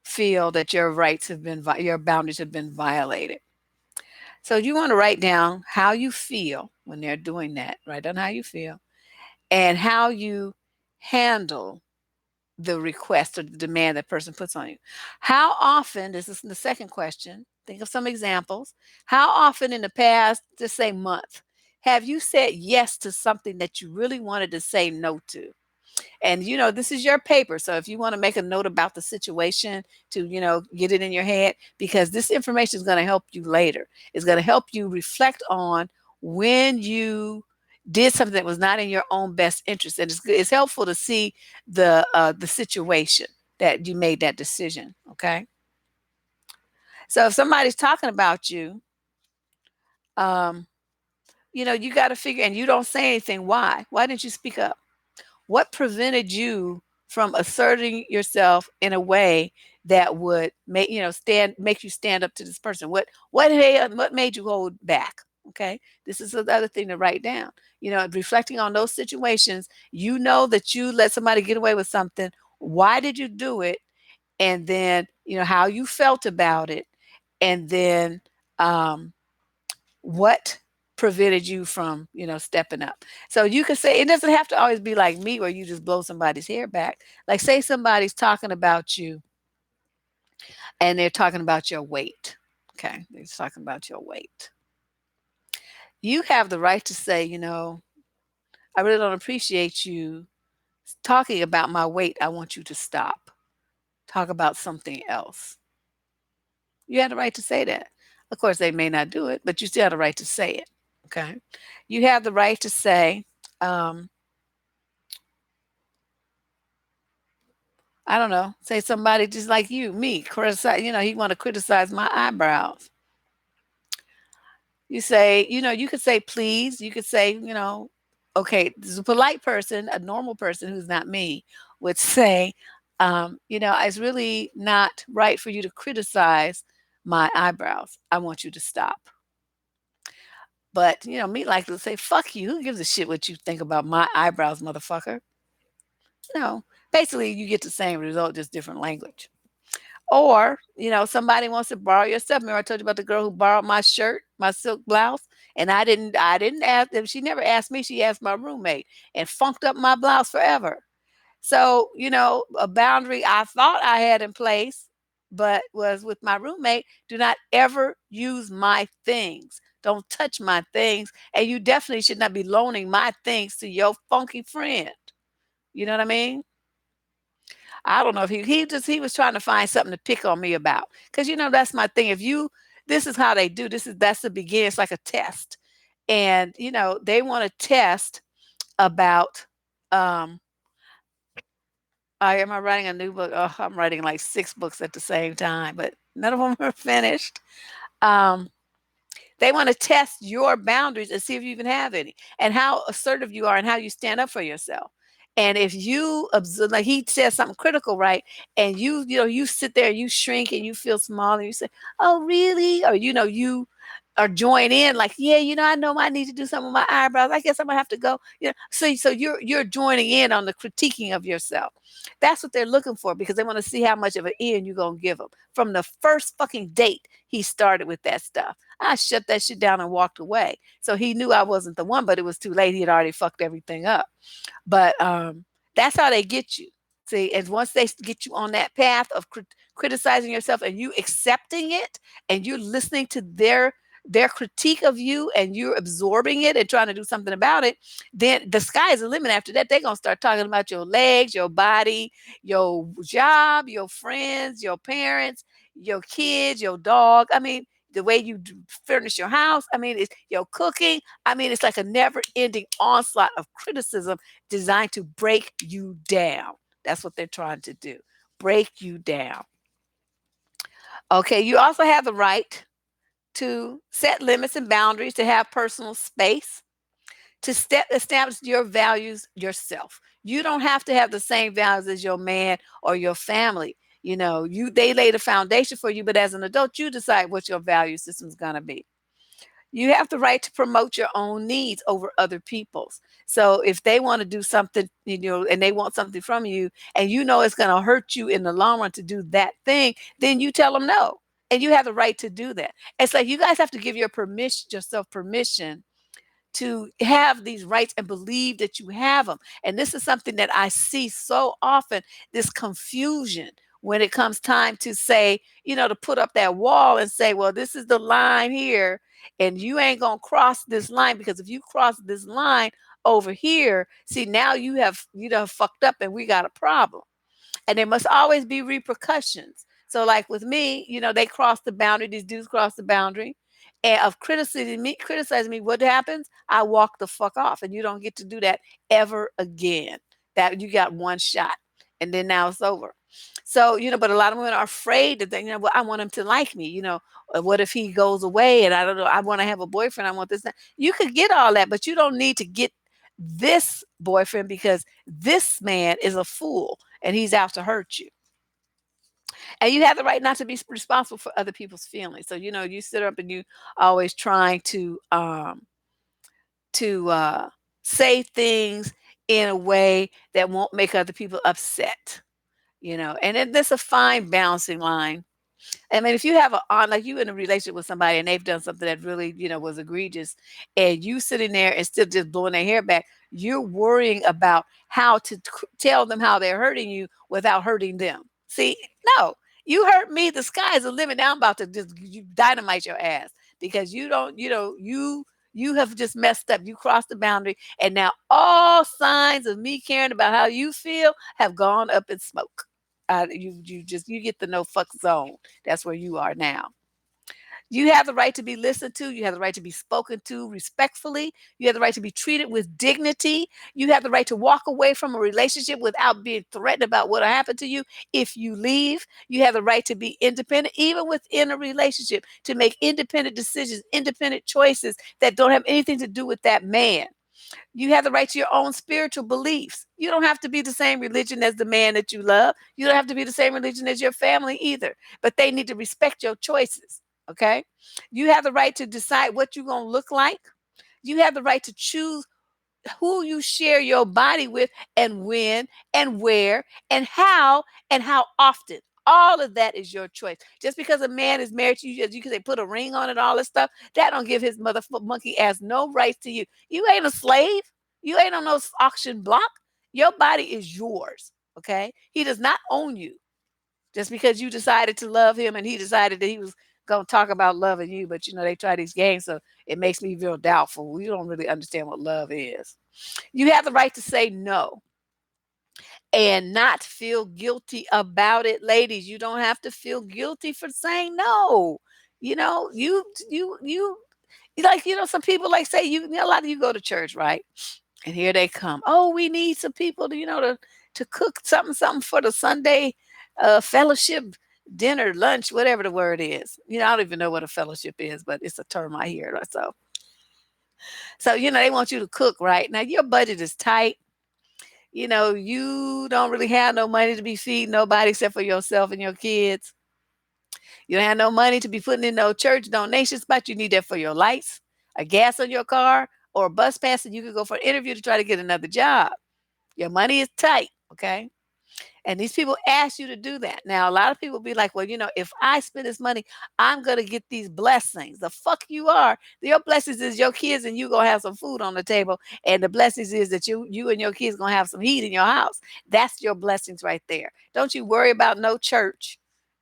feel that your boundaries have been violated. So you want to write down how you feel when they're doing that. Write down how you feel and how you handle the request or the demand that person puts on you. How often, this is the second question, think of some examples. How often in the past, just say month, have you said yes to something that you really wanted to say no to? And this is your paper. So if you want to make a note about the situation to, get it in your head, because this information is going to help you later. It's going to help you reflect on when you did something that was not in your own best interest. And it's helpful to see the situation that you made that decision. Okay. So if somebody's talking about you, um, you got to figure, and you don't say anything. Why didn't you speak up? What prevented you from asserting yourself in a way that would make you stand up to this person? What made you hold back? Okay, this is another thing to write down. Reflecting on those situations, that you let somebody get away with something. Why did you do it? And then how you felt about it, and then um, what prevented you from stepping up. So you could say, it doesn't have to always be like me where you just blow somebody's hair back. Like, say somebody's talking about you and they're talking about your weight. Okay, they're talking about your weight. You have the right to say, I really don't appreciate you talking about my weight. I want you to stop. Talk about something else. You have the right to say that. Of course, they may not do it, but you still have the right to say it. Okay. You have the right to say, um, I don't know, say somebody just like me, criticize, he want to criticize my eyebrows. You say, you could say please, you could say, okay, this is a polite person, a normal person who's not me would say, it's really not right for you to criticize my eyebrows. I want you to stop. But, me like to say, fuck you. Who gives a shit what you think about my eyebrows, motherfucker? No. Basically, you get the same result, just different language. Or, somebody wants to borrow your stuff. Remember I told you about the girl who borrowed my shirt, my silk blouse, and I didn't ask them. She never asked me. She asked my roommate and funked up my blouse forever. So, a boundary I thought I had in place, but was with my roommate, do not ever use my things. Don't touch my things. And you definitely should not be loaning my things to your funky friend. You know what I mean? I don't know if he was trying to find something to pick on me about. Cause that's my thing. This is how they do. That's the beginning. It's like a test. And, they want to test about, um, am I writing a new book? Oh, I'm writing like 6 books at the same time, but none of them are finished. Um, they want to test your boundaries and see if you even have any, and how assertive you are and how you stand up for yourself. And if you observe, like he says something critical, right? And you sit there, you shrink and you feel small and you say, "Oh, really?" Or you or join in like, "Yeah, I know I need to do something with my eyebrows. I guess I'm gonna have to go." So you're joining in on the critiquing of yourself. That's what they're looking for, because they want to see how much of an in you're gonna give them. From the first fucking date, he started with that stuff. I shut that shit down and walked away. So he knew I wasn't the one, but it was too late. He had already fucked everything up. But that's how they get you. See, and once they get you on that path of criticizing yourself and you accepting it, and you're listening to their critique of you and you're absorbing it and trying to do something about it, then the sky is the limit. After that, they're gonna start talking about your legs, your body, your job, your friends, your parents, your kids, your dog. I mean, the way you furnish your house. I mean, it's your cooking. I mean, it's like a never-ending onslaught of criticism designed to break you down. That's what they're trying to do. Break you down. Okay, you also have the right to set limits and boundaries, to have personal space, to establish your values yourself. You don't have to have the same values as your man or your family. They lay the foundation for you, but as an adult, you decide what your value system is going to be. You have the right to promote your own needs over other people's. So if they want to do something, and they want something from you, and it's going to hurt you in the long run to do that thing, then you tell them no. And you have the right to do that. It's like you guys have to give yourself permission to have these rights and believe that you have them. And this is something that I see so often, this confusion when it comes time to say, to put up that wall and say, well, this is the line here, and you ain't going to cross this line, because if you cross this line over here, see, now you have fucked up and we got a problem. And there must always be repercussions. So, like with me, they crossed the boundary. These dudes crossed the boundary, and of criticizing me. What happens? I walk the fuck off, and you don't get to do that ever again. That you got one shot, and then now it's over. So, but a lot of women are afraid that well, I want him to like me. What if he goes away and I don't know? I want to have a boyfriend. I want this. You could get all that, but you don't need to get this boyfriend, because this man is a fool and he's out to hurt you. And you have the right not to be responsible for other people's feelings. So, you sit up and you always trying to say things in a way that won't make other people upset. And there's a fine balancing line. I mean, if you have like you in a relationship with somebody and they've done something that really, was egregious, and you sitting there and still just blowing their hair back, you're worrying about how to tell them how they're hurting you without hurting them. See, no, you hurt me. The sky is the limit. Now I'm about to just dynamite your ass, because you don't, you have just messed up. You crossed the boundary, and now all signs of me caring about how you feel have gone up in smoke. You get the no fuck zone. That's where you are now. You have the right to be listened to. You have the right to be spoken to respectfully. You have the right to be treated with dignity. You have the right to walk away from a relationship without being threatened about what will happen to you if you leave. You have the right to be independent, even within a relationship, to make independent decisions, independent choices that don't have anything to do with that man. You have the right to your own spiritual beliefs. You don't have to be the same religion as the man that you love. You don't have to be the same religion as your family either. But they need to respect your choices. Okay? You have the right to decide what you're going to look like. You have the right to choose who you share your body with, and when, and where, and how often. All of that is your choice. Just because a man is married to you, as you can say, put a ring on it, all this stuff, that don't give his motherfucker monkey ass no rights to you. You ain't a slave. You ain't on no auction block. Your body is yours. Okay. He does not own you just because you decided to love him and he decided that he was going to talk about loving you. But they try these games. So it makes me feel doubtful. We don't really understand what love is. You have the right to say no and not feel guilty about it, ladies. You don't have to feel guilty for saying no. You like, some people, like, say, a lot of you go to church, right? And here they come. Oh, we need some people to cook something for the Sunday fellowship dinner, lunch, whatever the word is. I don't even know what a fellowship is, but it's a term I hear. So they want you to cook, right? Now your budget is tight. You don't really have no money to be feeding nobody except for yourself and your kids. You don't have no money to be putting in no church donations, but you need that for your lights, a gas on your car, or a bus pass, and you can go for an interview to try to get another job. Your money is tight, okay? And these people ask you to do that. Now, a lot of people be like, well, if I spend this money, I'm going to get these blessings. The fuck you are. Your blessings is your kids and you going to have some food on the table. And the blessings is that you and your kids going to have some heat in your house. That's your blessings right there. Don't you worry about no church.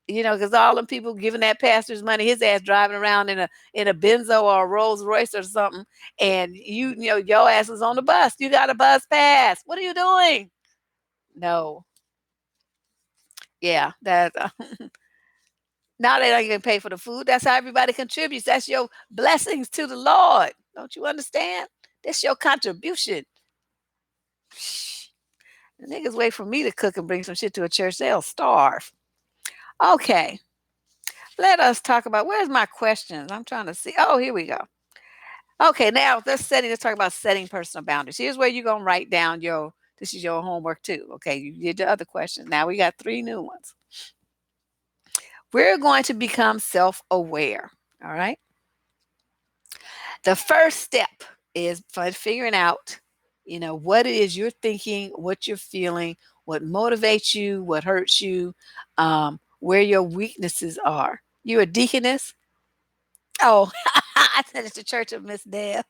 Because all them people giving that pastor's money, his ass driving around in a Benzo or a Rolls Royce or something, and your ass is on the bus. You got a bus pass. What are you doing? No. Yeah, that now they don't even pay for the food. That's how everybody contributes. That's your blessings to the Lord. Don't you understand? That's your contribution. Psh, the niggas wait for me to cook and bring some shit to a church. They'll starve. Okay, let us talk about, where's my questions? I'm trying to see. Oh, here we go. Okay, now let's talk about setting personal boundaries. Here's where you're gonna write down this is your homework too. Okay, you did the other questions. Now we got 3 new ones. We're going to become self-aware. All right. The first step is figuring out, what it is you're thinking, what you're feeling, what motivates you, what hurts you, where your weaknesses are. You a deaconess? Oh, I said it's the Church of Miss Deb.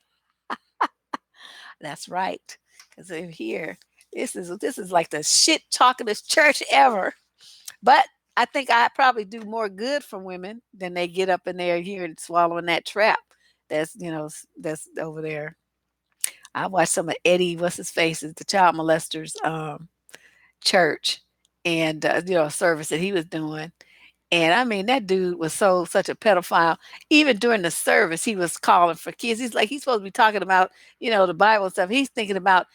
That's right. Because in here, this is like the shit talkingest church ever. But I think I probably do more good for women than they get up in there here and swallowing that trap. That's over there. I watched some of Eddie, what's his face, is the child molesters church, and service that he was doing. And I mean, that dude was such a pedophile. Even during the service, he was calling for kids. He's supposed to be talking about, the Bible stuff. He's thinking about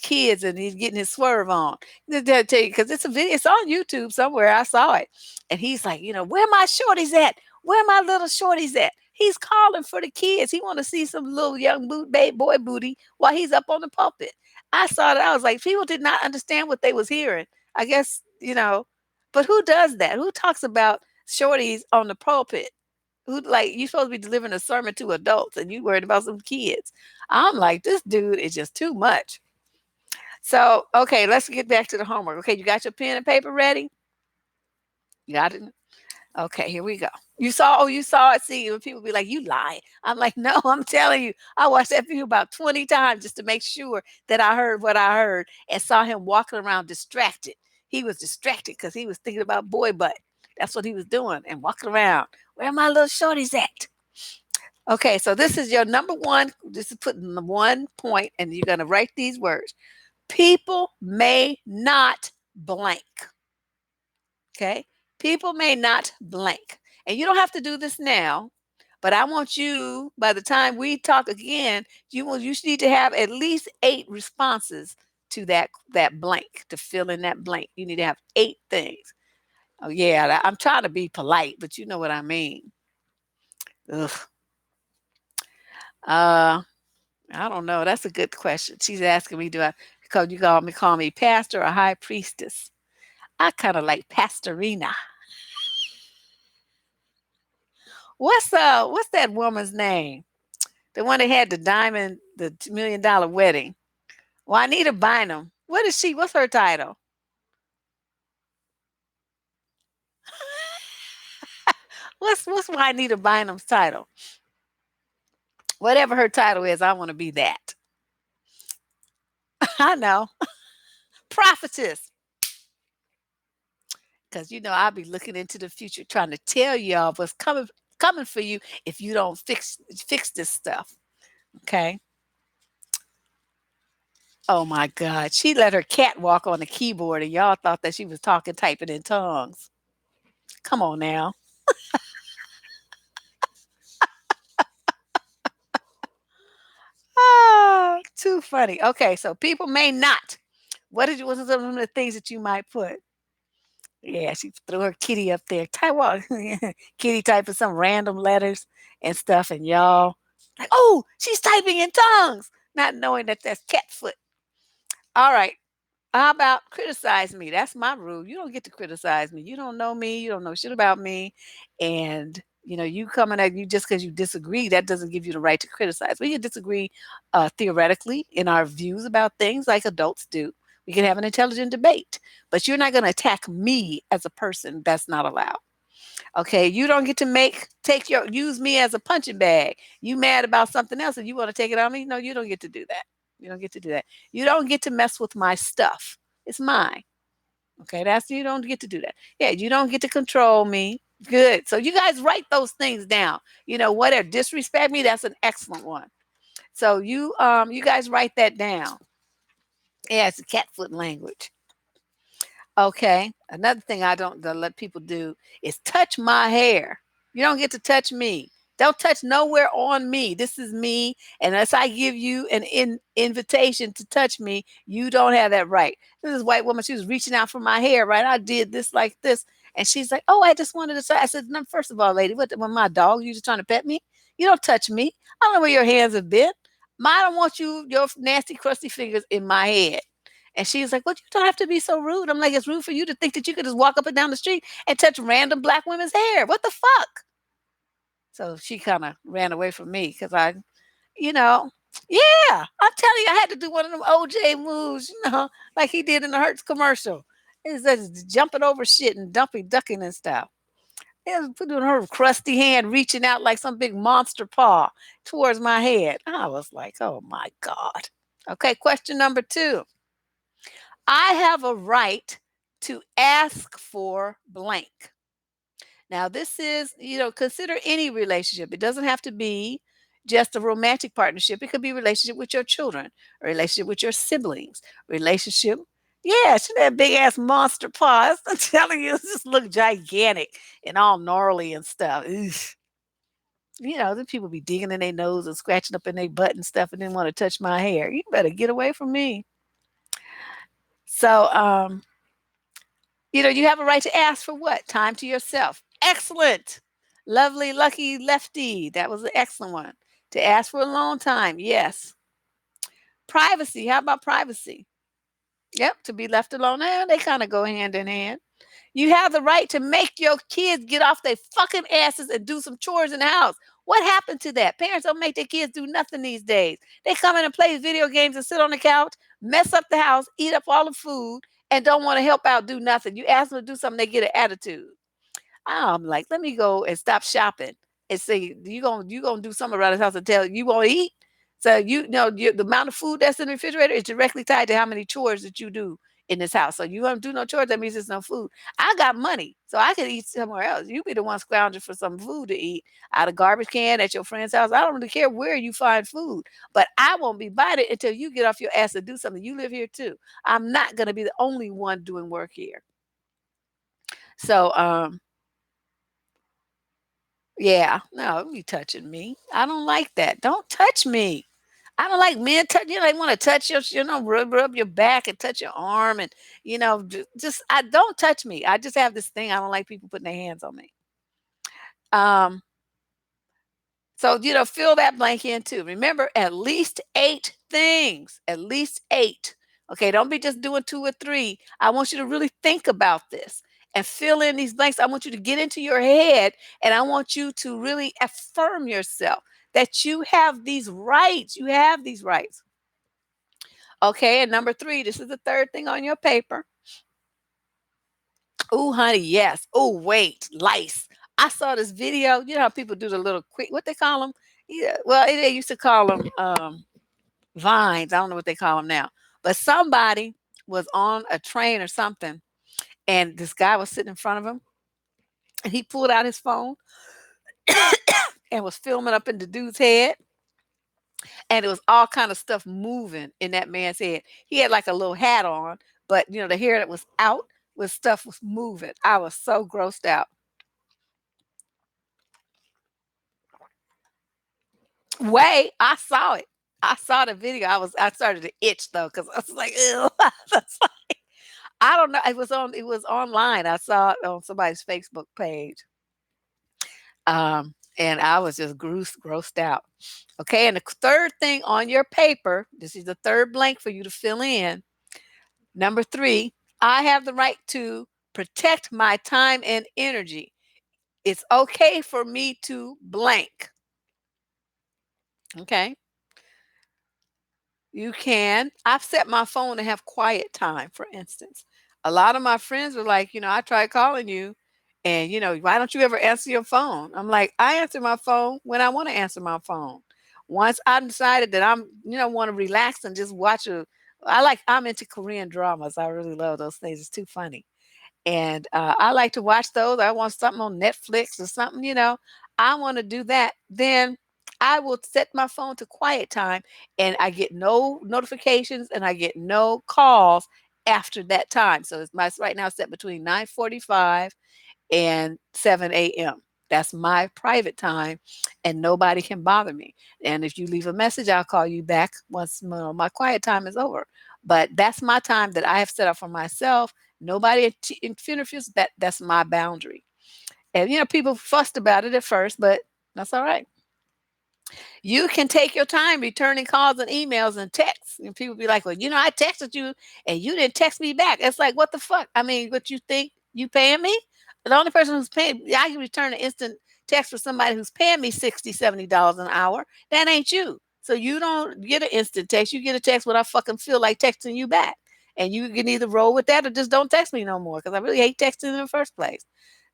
kids, and he's getting his swerve on. I'll tell you, because it's a video, it's on YouTube somewhere. I saw it. And he's like, where my shorties at? Where my little shorties at? He's calling for the kids. He want to see some little young boy booty while he's up on the pulpit. I saw that. I was like, people did not understand what they was hearing. I guess, but who does that? Who talks about shorties on the pulpit? Who, like, you supposed to be delivering a sermon to adults and you worried about some kids? I'm like, this dude is just too much. So, okay, let's get back to the homework. Okay, you got your pen and paper ready? You got it? Okay, here we go. You saw it. See, when people be like, you lying. I'm like, no, I'm telling you. I watched that video about 20 times just to make sure that I heard what I heard and saw him walking around distracted. He was distracted because he was thinking about boy butt. That's what he was doing and walking around. Where my little shorties at? Okay, so this is your number one. This is putting the 1 point, and you're going to write these words. People may not blank. Okay. People may not blank. And you don't have to do this now, but I want you, by the time we talk again, you need to have at least 8 responses to that blank, to fill in that blank. You need to have 8 things. Oh yeah, I'm trying to be polite, but you know what I mean. Ugh. Uh, I don't know. That's a good question. She's asking me, do I, because you call me pastor or high priestess? I kind of like pastorina. What's that woman's name? The one that had the $1 million wedding. Juanita Bynum. What is she? What's her title? What's Juanita Bynum's title? Whatever her title is, I want to be that. I know. Prophetess. Because I'll be looking into the future trying to tell y'all what's coming for you if you don't fix this stuff. Okay. Oh my God. She let her cat walk on the keyboard and y'all thought that she was talking, typing in tongues. Come on now. Ah, too funny. Okay, so people may not. What are some of the things that you might put? Yeah, she threw her kitty up there. Taiwan kitty typing some random letters and stuff, and y'all like, oh, she's typing in tongues, not knowing that that's cat foot. All right. How about criticize me? That's my rule. You don't get to criticize me. You don't know me. You don't know shit about me. And you coming at you just because you disagree, that doesn't give you the right to criticize. We can disagree theoretically in our views about things like adults do. We can have an intelligent debate, but you're not going to attack me as a person. That's not allowed. Okay, you don't get to use me as a punching bag. You mad about something else and you want to take it on me? No, you don't get to do that. You don't get to do that. You don't get to mess with my stuff. It's mine. Okay, you don't get to do that. Yeah, you don't get to control me. Good. So you guys write those things down. Whatever disrespect me, that's an excellent one. So you guys write that down. Yeah, it's a catfoot language. Okay. Another thing I don't let people do is touch my hair. You don't get to touch me. Don't touch nowhere on me. This is me. And unless I give you an invitation to touch me, you don't have that right. This white woman, she was reaching out for my hair, right? I did this like this. And she's like, oh, I just wanted to try. I said, no, first of all, lady, when my dog, you just trying to pet me? You don't touch me. I don't know where your hands have been. I don't want your nasty, crusty fingers in my head. And she's like, well, you don't have to be so rude. I'm like, it's rude for you to think that you could just walk up and down the street and touch random black women's hair. What the fuck? So she kind of ran away from me because you know, yeah, I'm telling you, I had to do one of them OJ moves, like he did in the Hertz commercial. It's just jumping over shit and ducking and stuff. It was putting her crusty hand reaching out like some big monster paw towards my head. I was like, oh my God. Okay, question number 2. I have a right to ask for blank. Now, this is, consider any relationship. It doesn't have to be just a romantic partnership. It could be a relationship with your children, a relationship with your siblings, relationship. Yeah, she that big ass monster paws. I'm telling you, it just look gigantic and all gnarly and stuff. Ugh. The people be digging in their nose and scratching up in their butt and stuff and then want to touch my hair. You better get away from me. So, you have a right to ask for what? Time to yourself. Excellent. Lovely, lucky lefty. That was an excellent one. To ask for a long time. Yes. Privacy. How about privacy? Yep. To be left alone. They kind of go hand in hand. You have the right to make your kids get off their fucking asses and do some chores in the house. What happened to that? Parents don't make their kids do nothing these days. They come in and play video games and sit on the couch, mess up the house, eat up all the food, and don't want to help out, do nothing. You ask them to do something, they get an attitude. I'm like, let me go and stop shopping and say you gonna do something around this house and tell you won't eat. So the amount of food that's in the refrigerator is directly tied to how many chores that you do in this house. So you don't do no chores, that means there's no food. I got money, so I could eat somewhere else. You be the one scrounging for some food to eat out of garbage can at your friend's house. I don't really care where you find food, but I won't be buying it until you get off your ass and do something. You live here too. I'm not gonna be the only one doing work here. So yeah, no, you touching me. I don't like that. Don't touch me. I don't like men touch. They want to touch rub your back and touch your arm, and just I don't touch me. I just have this thing. I don't like people putting their hands on me. Um, so fill that blank in too. Remember, at least 8 things. At least 8. Okay, don't be just doing 2 or 3. I want you to really think about this and fill in these blanks. I want you to get into your head and I want you to really affirm yourself that you have these rights. You have these rights. Okay, and number 3, this is the third thing on your paper. Oh, honey, yes. Oh, wait, lice. I saw this video. You know how people do the little quick, what they call them? Yeah, well, they used to call them vines. I don't know what they call them now. But somebody was on a train or something, and this guy was sitting in front of him, and he pulled out his phone and was filming up in the dude's head, and it was all kind of stuff moving in that man's head. He had like a little hat on, but the hair that was out with stuff was moving. I was so grossed out. Wait, I saw it. I saw the video. I started to itch though because I was like, ew. That's like, I don't know. It was online. I saw it on somebody's Facebook page. And I was just grossed out. Okay, and the third thing on your paper, this is the third blank for you to fill in. Number 3, I have the right to protect my time and energy. It's okay for me to blank. Okay. You can. I've set my phone to have quiet time, for instance. A lot of my friends were like, I tried calling you and, why don't you ever answer your phone? I'm like, I answer my phone when I want to answer my phone. Once I decided that want to relax and just watch I'm into Korean dramas. I really love those things. It's too funny. And I like to watch those. I want something on Netflix or something. I want to do that. Then I will set my phone to quiet time and I get no notifications and I get no calls after that time. So it's my right now set between 9:45 and 7 a.m. That's my private time and nobody can bother me. And if you leave a message, I'll call you back once my quiet time is over. But that's my time that I have set up for myself. Nobody interferes. That's my boundary. And people fussed about it at first, but that's all right. You can take your time returning calls and emails and texts. And people be like, well, I texted you and you didn't text me back. It's like, what the fuck? I mean, what you think you paying me? The only person who's paying, I can return an instant text for somebody who's paying me $60, $70 an hour. That ain't you. So you don't get an instant text. You get a text when I fucking feel like texting you back. And you can either roll with that or just don't text me no more because I really hate texting in the first place.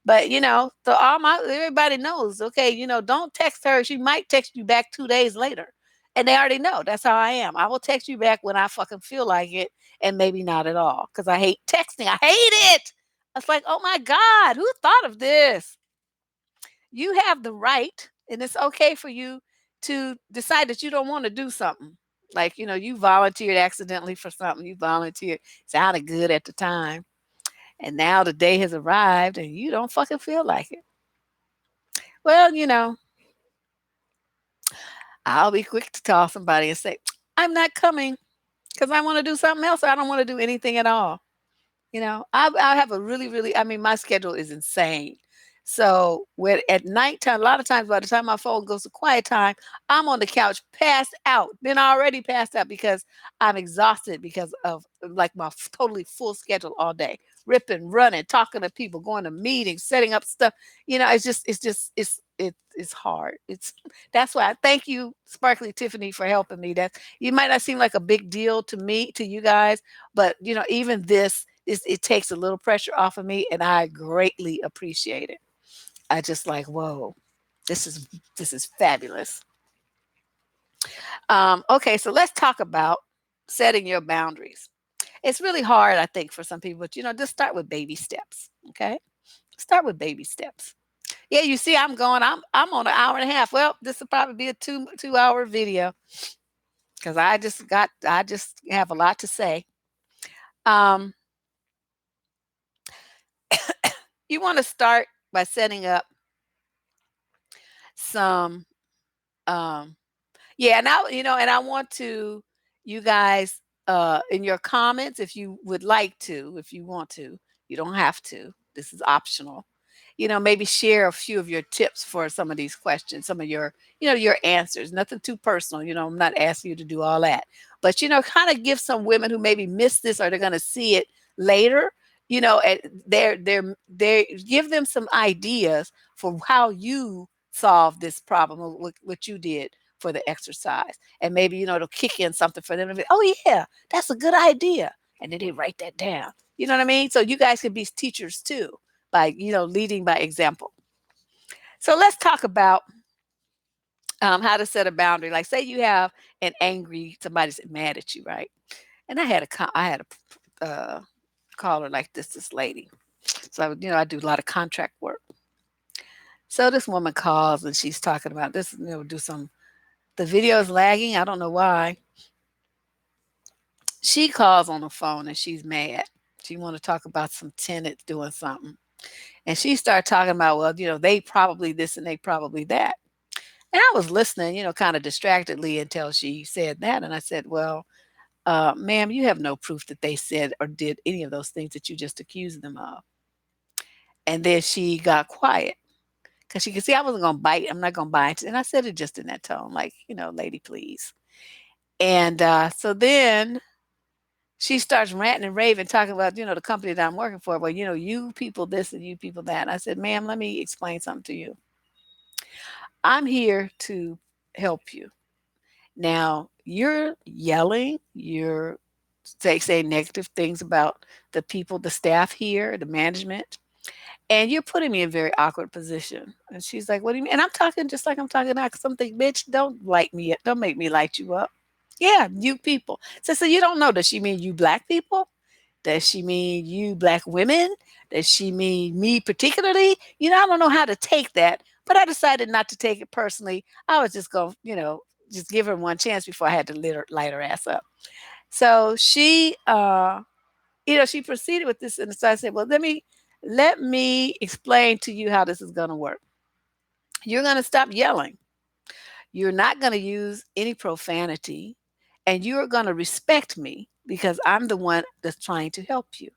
But so everybody knows, okay, don't text her. She might text you back 2 days later. And they already know that's how I am. I will text you back when I fucking feel like it and maybe not at all. Because I hate texting. I hate it. It's like, oh my God, who thought of this? You have the right, and it's okay for you to decide that you don't want to do something. Like, you volunteered accidentally for something. You volunteered. Sounded good at the time. And now the day has arrived and you don't fucking feel like it. Well, I'll be quick to call somebody and say, I'm not coming because I want to do something else or I don't want to do anything at all. I have a really, really, I mean, my schedule is insane. So when at nighttime, a lot of times by the time my phone goes to quiet time, I'm on the couch passed out, been already passed out because I'm exhausted because of like my totally full schedule all day, ripping, running, talking to people, going to meetings, setting up stuff. It's hard. That's why I thank you, Sparkly Tiffany, for helping me. That you might not seem like a big deal to me, to you guys, but even this it takes a little pressure off of me, and I greatly appreciate it. I just like, whoa, this is fabulous. Okay, so let's talk about setting your boundaries. It's really hard, I think, for some people, but just start with baby steps. Okay, start with baby steps. Yeah, you see, I'm on an hour and a half. Well, this will probably be a two hour video because I just have a lot to say. Um, you want to start by setting up some um yeah, and I want to you guys in your comments if you would like to, if you want to, you don't have to. This is optional. Maybe share a few of your tips for some of these questions, some of your answers. Nothing too personal, I'm not asking you to do all that. But kind of give some women who maybe missed this or they're going to see it later, they're give them some ideas for how you solve this problem or what you did for the exercise. And maybe, it'll kick in something for them to be, oh yeah, that's a good idea. And then they write that down. You know what I mean? So you guys can be teachers too by, leading by example. So let's talk about how to set a boundary. Like, say you have an angry somebody's mad at you, right? And I had a caller like this lady. So I do a lot of contract work. So this woman calls and she's talking about this. Do some the video is lagging. I don't know why. She calls on the phone and she's mad. She want to talk about some tenants doing something. And she started talking about, well, they probably this and they probably that. And I was listening, kind of distractedly until she said that. And I said, well, ma'am, you have no proof that they said or did any of those things that you just accused them of. And then she got quiet because she could see I wasn't going to bite. I'm not going to bite. And I said it just in that tone, like, lady, please. And so then she starts ranting and raving, talking about, the company that I'm working for. Well, you people this and you people that. And I said, ma'am, let me explain something to you. I'm here to help you. Now, you're yelling, you're saying negative things about the people, the staff here, the management, and you're putting me in a very awkward position. And she's like, what do you mean? And I'm talking just like I'm talking now, because I'm thinking, bitch, don't light me up. Don't make me light you up. Yeah, you people. So you don't know. Does she mean you black people? Does she mean you black women? Does she mean me particularly? I don't know how to take that, but I decided not to take it personally. I was just going, just give her one chance before I had to light her ass up. So she proceeded with this, and so I said, well, let me explain to you how this is going to work. You're going to stop yelling. You're not going to use any profanity, and you're going to respect me because I'm the one that's trying to help you.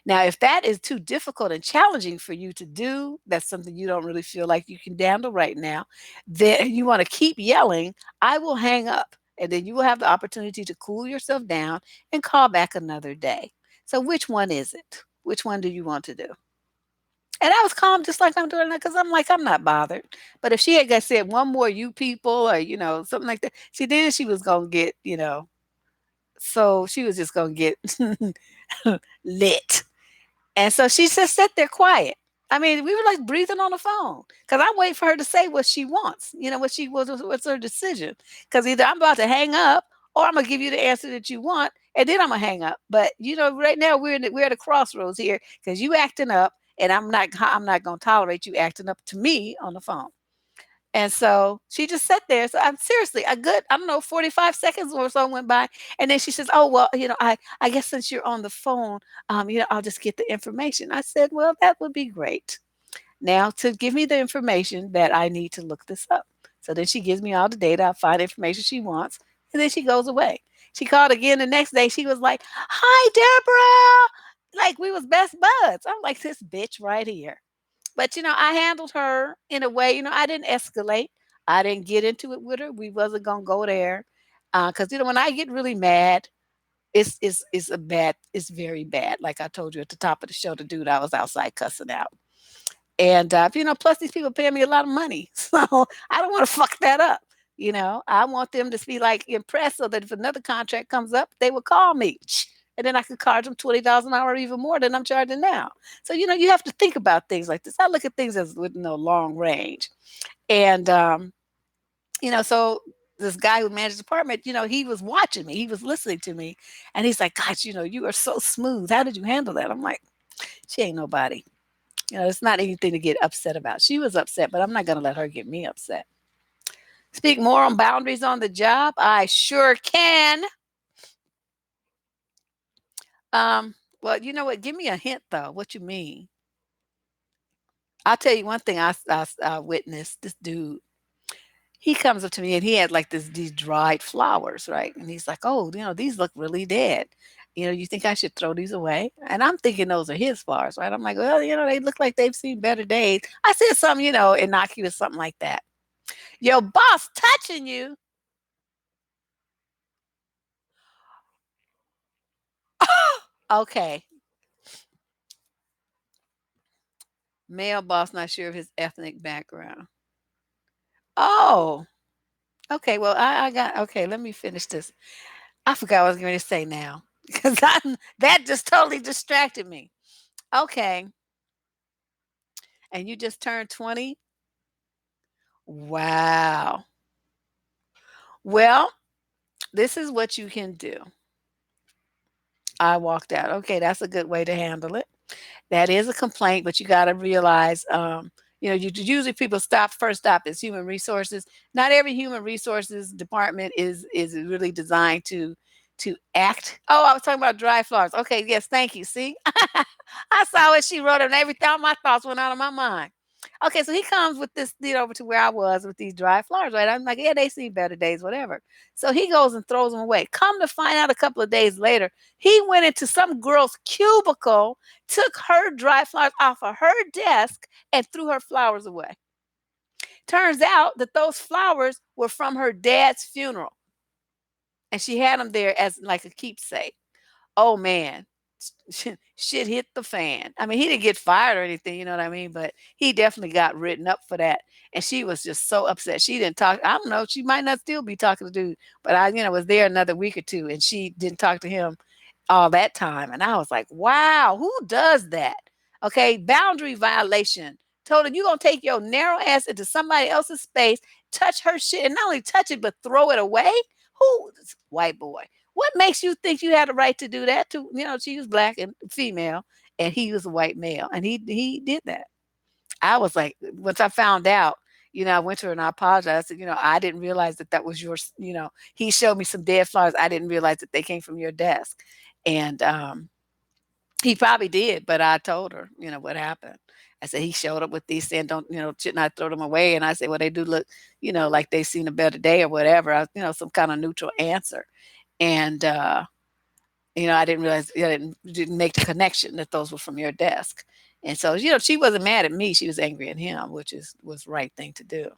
Now, if that is too difficult and challenging for you to do, that's something you don't really feel like you can handle right now, then you want to keep yelling, I will hang up. And then you will have the opportunity to cool yourself down and call back another day. So, which one is it? Which one do you want to do? And I was calm just like I'm doing that because I'm like, I'm not bothered. But if she had got said one more, you people, or, something like that, see, then she was going to get, so she was just going to get lit. And so she just sat there quiet. I mean, we were like breathing on the phone because I'm waiting for her to say what she wants. What's her decision? Because either I'm about to hang up or I'm gonna give you the answer that you want, and then I'm gonna hang up. But right now we're at a crossroads here because you acting up, and I'm not gonna tolerate you acting up to me on the phone. And so she just sat there. So I'm seriously a good, I don't know, 45 seconds or so went by. And then she says, oh, well, I guess since you're on the phone, I'll just get the information. I said, well, that would be great. Now to give me the information that I need to look this up. So then she gives me all the data, I find information she wants, and then she goes away. She called again the next day. She was like, hi, Deborah. Like we was best buds. I'm like, this bitch right here. But, I handled her in a way, I didn't escalate. I didn't get into it with her. We wasn't gonna go there. Because when I get really mad, it's very bad. Like I told you at the top of the show, the dude I was outside cussing out. And plus these people pay me a lot of money. So I don't want to fuck that up. I want them to be like impressed so that if another contract comes up, they will call me. And then I could charge them $20 an hour or even more than I'm charging now. So, you have to think about things like this. I look at things as with no long range. And so this guy who managed the apartment, he was watching me, he was listening to me, and he's like, gosh, you are so smooth. How did you handle that? I'm like, she ain't nobody. It's not anything to get upset about. She was upset, but I'm not going to let her get me upset. Speak more on boundaries on the job. I sure can. Well, you know what? Give me a hint though. What you mean? I'll tell you one thing I witnessed. This dude, he comes up to me and he had like these dried flowers, right? And he's like, oh, these look really dead. You think I should throw these away? And I'm thinking those are his flowers, right? I'm like, well, they look like they've seen better days. I said something, innocuous, something like that. Your boss touching you. Okay. Male boss, not sure of his ethnic background. Oh, okay. Well, I got, okay. Let me finish this. I forgot what I was going to say now because that just totally distracted me. Okay. And you just turned 20. Wow. Well, this is what you can do. I walked out. Okay, that's a good way to handle it. That is a complaint, but you gotta realize, usually people stop first stop is human resources. Not every human resources department is really designed to act. Oh, I was talking about dry flowers. Okay, yes, thank you. See? I saw what she wrote and everything. All my thoughts went out of my mind. Okay, so he comes with this, over to where I was with these dry flowers, right? I'm like, yeah, they see better days, whatever. So he goes and throws them away. Come to find out a couple of days later, he went into some girl's cubicle, took her dry flowers off of her desk, and threw her flowers away. Turns out that those flowers were from her dad's funeral, and she had them there as like a keepsake. Oh man, shit hit the fan. I mean, he didn't get fired or anything, you know what I mean? But he definitely got written up for that. And she was just so upset. She didn't talk. I don't know. She might not still be talking to dude, but I, was there another week or two, and she didn't talk to him all that time. And I was like, wow, who does that? Okay, boundary violation. Told her you gonna take your narrow ass into somebody else's space, touch her shit, and not only touch it, but throw it away. Who, white boy? What makes you think you had a right to do that? To, she was black and female, and he was a white male, and he did that. I was like, once I found out, I went to her and I apologized. I said, I didn't realize that that was yours. He showed me some dead flowers. I didn't realize that they came from your desk. And he probably did, but I told her, what happened. I said, he showed up with these saying, don't, should not throw them away. And I said, well, they do look, like they've seen a better day or whatever, some kind of neutral answer. And, I didn't realize, didn't make the connection that those were from your desk. And so, she wasn't mad at me. She was angry at him, which was the right thing to do.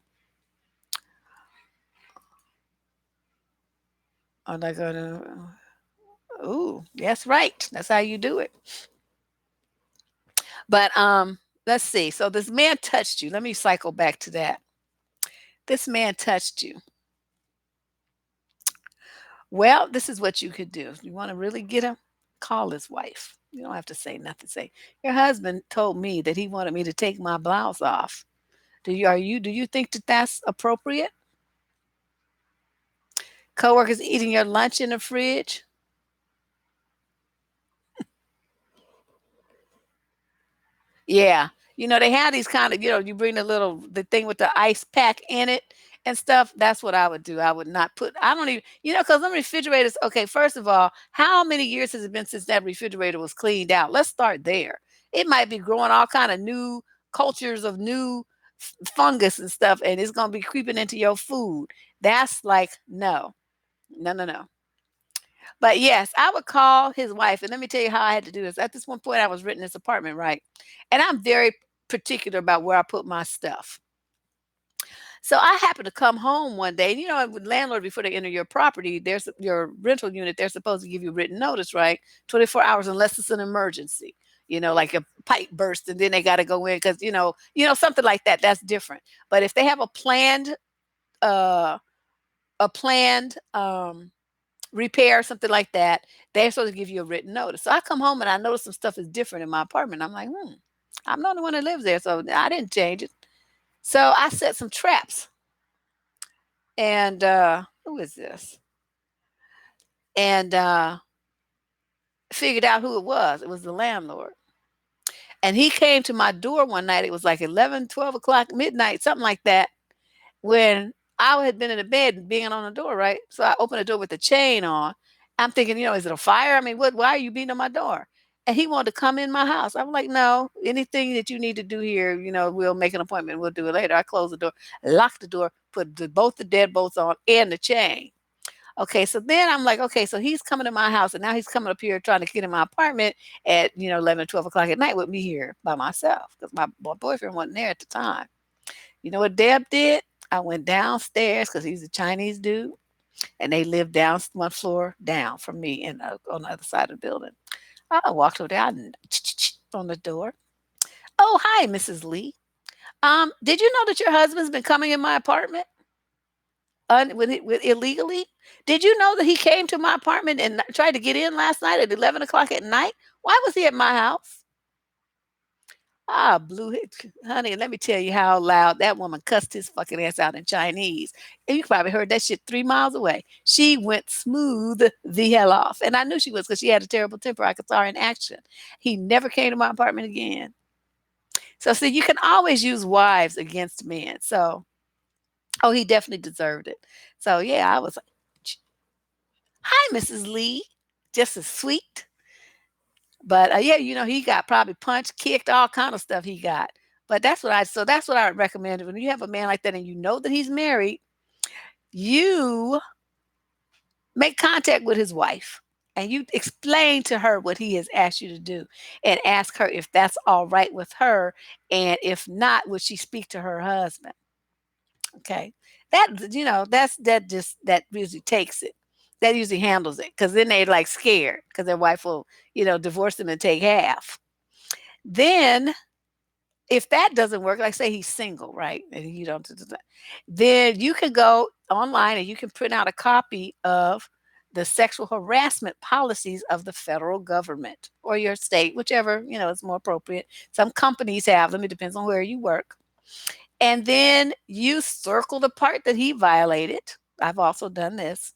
I'm not gonna. Ooh, that's right. That's how you do it. But let's see. So this man touched you. Let me cycle back to that. This man touched you. Well, this is what you could do. You want to really get him? Call his wife. You don't have to say nothing. Say, your husband told me that he wanted me to take my blouse off. Do you think that that's appropriate? Coworkers eating your lunch in the fridge? Yeah. They have these kind of, you bring the thing with the ice pack in it and stuff. That's what I would do. I would not put, I don't even, because them refrigerators, okay, first of all, how many years has it been since that refrigerator was cleaned out? Let's start there. It might be growing all kind of new cultures of new fungus and stuff, and it's going to be creeping into your food. That's like, no, no, no, no. But yes, I would call his wife, and let me tell you how I had to do this. At this one point, I was renting this apartment, right? And I'm very particular about where I put my stuff. So I happened to come home one day, and with landlord, before they enter your property, there's your rental unit, they're supposed to give you written notice, right? 24 hours unless it's an emergency. Like a pipe burst, and then they got to go in because something like that. That's different. But if they have uh, a planned repair, something like that, they're supposed to give you a written notice. So I come home and I notice some stuff is different in my apartment. I'm like, I'm not the one that lives there, so I didn't change it. So I set some traps, and who is this? And figured out who it was. It was the landlord. And he came to my door one night. It was like 11, 12 o'clock, midnight, something like that, when I had been in the bed and being on the door, right? So I opened the door with the chain on. I'm thinking, is it a fire? I mean, why are you beating on my door? And he wanted to come in my house. I'm like, no, anything that you need to do here, we'll make an appointment. We'll do it later. I closed the door, locked the door, put both the deadbolts on and the chain. Okay, so then I'm like, okay, so he's coming to my house, and now he's coming up here trying to get in my apartment at 11, 12 o'clock at night with me here by myself because my boyfriend wasn't there at the time. You know what Deb did? I went downstairs because he's a Chinese dude, and they live down one floor down from me and on the other side of the building. I walked over there on the door. Oh, hi, Mrs. Lee. Did you know that your husband's been coming in my apartment with illegally? Did you know that he came to my apartment and tried to get in last night at 11 o'clock at night? Why was he at my house? Ah, blue hit, honey. Let me tell you how loud that woman cussed his fucking ass out in Chinese. And you probably heard that shit 3 miles away. She went smooth the hell off, and I knew she was because she had a terrible temper. I could saw her in action. He never came to my apartment again. So see, you can always use wives against men. So, oh, he definitely deserved it. So yeah, I was like, "Hi, Mrs. Lee," just as sweet. But yeah, he got probably punched, kicked, all kind of stuff he got. But that's what I would recommend when you have a man like that and you know that he's married, you make contact with his wife and you explain to her what he has asked you to do and ask her if that's all right with her. And if not, would she speak to her husband? Okay. That usually takes it. That usually handles it because then they like scared because their wife will, divorce them and take half. Then if that doesn't work, like say he's single, right? And you don't, then you can go online and you can print out a copy of the sexual harassment policies of the federal government or your state, whichever, is more appropriate. Some companies have them, it depends on where you work. And then you circle the part that he violated. I've also done this.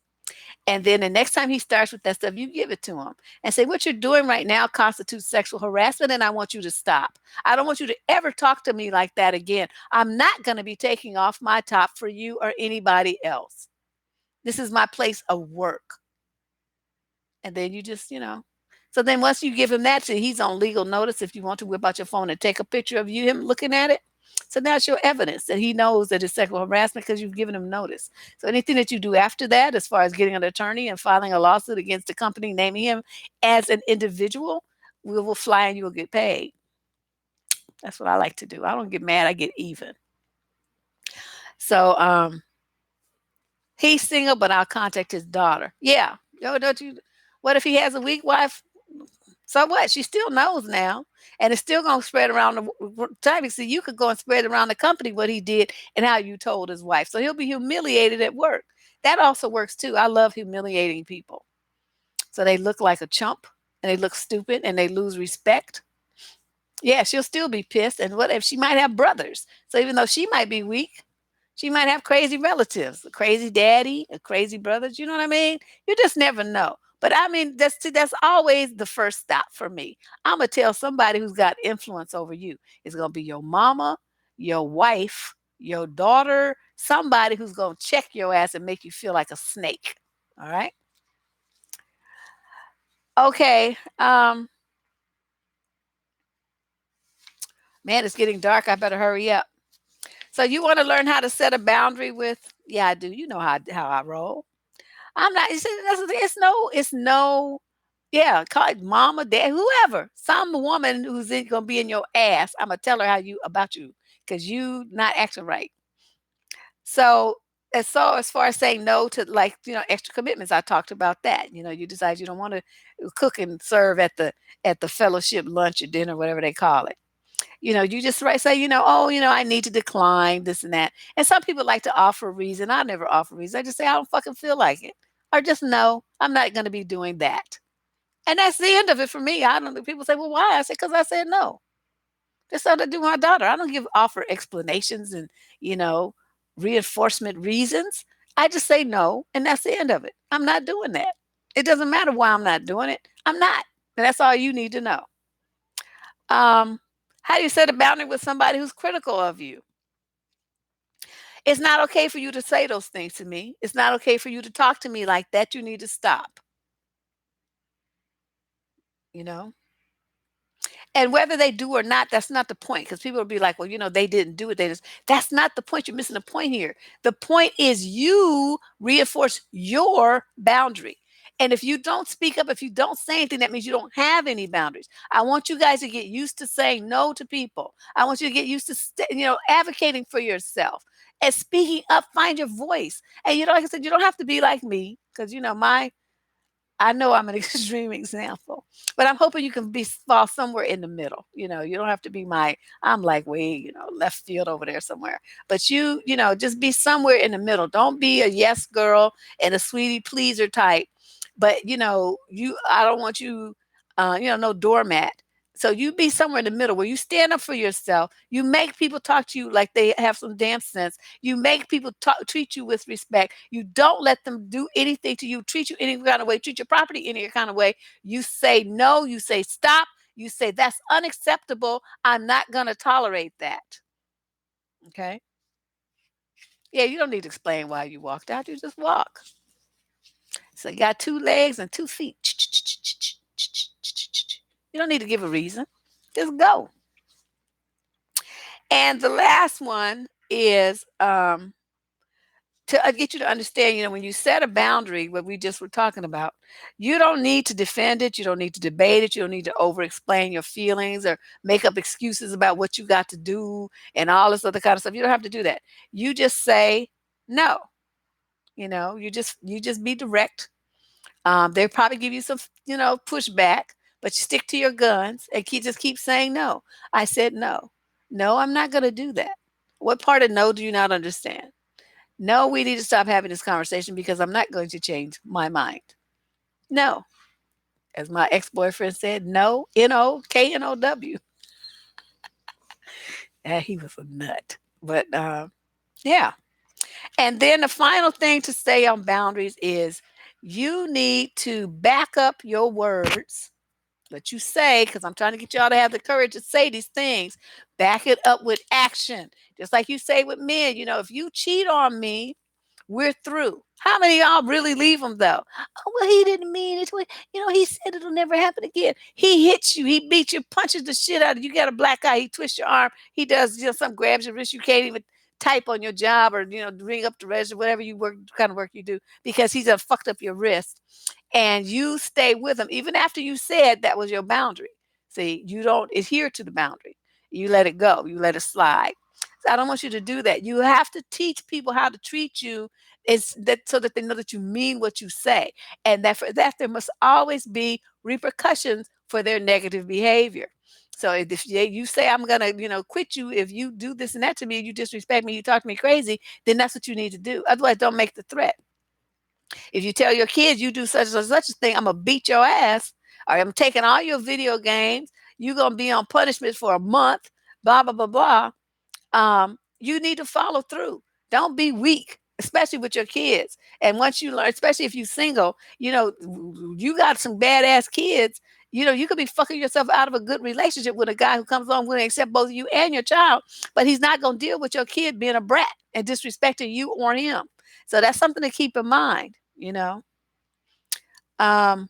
And then the next time he starts with that stuff, you give it to him and say, "What you're doing right now constitutes sexual harassment, and I want you to stop. I don't want you to ever talk to me like that again. I'm not going to be taking off my top for you or anybody else. This is my place of work." And then you just, So then once you give him that, so he's on legal notice if you want to whip out your phone and take a picture of him looking at it. So that's your evidence that he knows that it's sexual harassment because you've given him notice. So anything that you do after that, as far as getting an attorney and filing a lawsuit against the company, naming him as an individual, we will fly and you will get paid. That's what I like to do. I don't get mad, I get even. So he's single, but I'll contact his daughter. Yeah. Yo, don't you what if he has a weak wife? So what? She still knows now, and it's still gonna spread around the time. See, you could go and spread around the company what he did and how you told his wife. So he'll be humiliated at work. That also works too. I love humiliating people. So they look like a chump and they look stupid and they lose respect. Yeah, she'll still be pissed. And what if she might have brothers? So even though she might be weak, she might have crazy relatives, a crazy daddy, a crazy brothers. You know what I mean? You just never know. But I mean, that's always the first stop for me. I'm gonna tell somebody who's got influence over you. It's gonna be your mama, your wife, your daughter, somebody who's gonna check your ass and make you feel like a snake. All right. Okay. Man, it's getting dark. I better hurry up. So you want to learn how to set a boundary with? Yeah, I do. You know how I roll. I'm not. It's no. Yeah, call it mama, dad, whoever. Some woman who's gonna be in your ass. I'm gonna tell her how you about you because you not acting right. So as far as saying no to like extra commitments, I talked about that. You decide you don't want to cook and serve at the fellowship lunch or dinner, whatever they call it. You just say, "Oh, I need to decline this and that." And some people like to offer a reason. I never offer a reason. I just say, "I don't fucking feel like it." Or just no, I'm not going to be doing that. And that's the end of it for me. I don't know. People say, "Well, why?" I say, "Because I said no." That's how I do my daughter. I don't give offer explanations and, you know, reinforcement reasons. I just say no, and that's the end of it. I'm not doing that. It doesn't matter why I'm not doing it. I'm not. And that's all you need to know. Um, how do you set a boundary with somebody who's critical of you? It's not okay for you to say those things to me. It's not okay for you to talk to me like that. You need to stop, you know? And whether they do or not, that's not the point. Because people will be like, well, they didn't do it. That's not the point. You're missing the point here. The point is you reinforce your boundary. And if you don't speak up, if you don't say anything, that means you don't have any boundaries. I want you guys to get used to saying no to people. I want you to get used to, advocating for yourself and speaking up. Find your voice. And like I said, you don't have to be like me because I know I'm an extreme example, but I'm hoping you can fall somewhere in the middle. You don't have to be I'm like way, left field over there somewhere. But just be somewhere in the middle. Don't be a yes girl and a sweetie pleaser type. But I don't want you, no doormat. So you be somewhere in the middle where you stand up for yourself. You make people talk to you like they have some damn sense. You make people treat you with respect. You don't let them do anything to you, treat you any kind of way, treat your property any kind of way. You say no, you say stop, you say that's unacceptable. I'm not going to tolerate that. Okay. Yeah, you don't need to explain why you walked out. You just walk. So you got 2 legs and 2 feet. You don't need to give a reason. Just go. And the last one is to get you to understand, when you set a boundary, what we just were talking about, you don't need to defend it. You don't need to debate it. You don't need to over explain your feelings or make up excuses about what you got to do and all this other kind of stuff. You don't have to do that. You just say no. You just be direct. They'll probably give you some, pushback, but you stick to your guns and just keep saying no. I said no. No, I'm not going to do that. What part of no do you not understand? No, we need to stop having this conversation because I'm not going to change my mind. No. As my ex-boyfriend said, no, Know. He was a nut. But yeah. And then the final thing to say on boundaries is you need to back up your words that you say, because I'm trying to get y'all to have the courage to say these things. Back it up with action. Just like you say with men, if you cheat on me, we're through. How many of y'all really leave him though? Oh, well, he didn't mean it. He said it'll never happen again. He hits you. He beats you, punches the shit out of you. You got a black eye. He twists your arm. He does, some grabs your wrist. You can't even type on your job or, ring up the register, whatever kind of work you do, because he's fucked up your wrist. And you stay with him even after you said that was your boundary. See, you don't adhere to the boundary. You let it go. You let it slide. I don't want you to do that. You have to teach people how to treat you is that so that they know that you mean what you say, and that for that there must always be repercussions for their negative behavior. So if you say I'm gonna quit you if you do this and that to me, you disrespect me, you talk to me crazy, then that's what you need to do. Otherwise, don't make the threat. If you tell your kids you do such and such a thing, I'm gonna beat your ass, or I'm taking all your video games, you're gonna be on punishment for a month, blah blah blah blah. You need to follow through. Don't be weak, especially with your kids. And once you learn, especially if you're single, you got some badass kids. You could be fucking yourself out of a good relationship with a guy who comes on willing to accept both you and your child, but he's not going to deal with your kid being a brat and disrespecting you or him. So that's something to keep in mind. Um,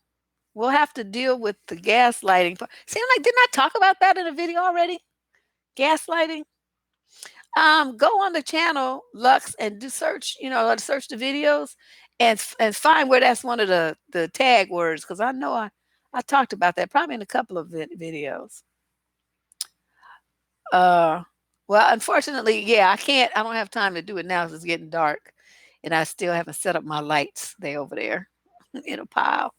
we'll have to deal with the gaslighting. Seem like, didn't I talk about that in a video already? Gaslighting. Go on the channel Lux and do search, search the videos and find where that's one of the tag words, because I know I talked about that probably in a couple of videos. Well, unfortunately, yeah, I don't have time to do it now 'cause it's getting dark, and I still haven't set up my lights. They over there in a pile.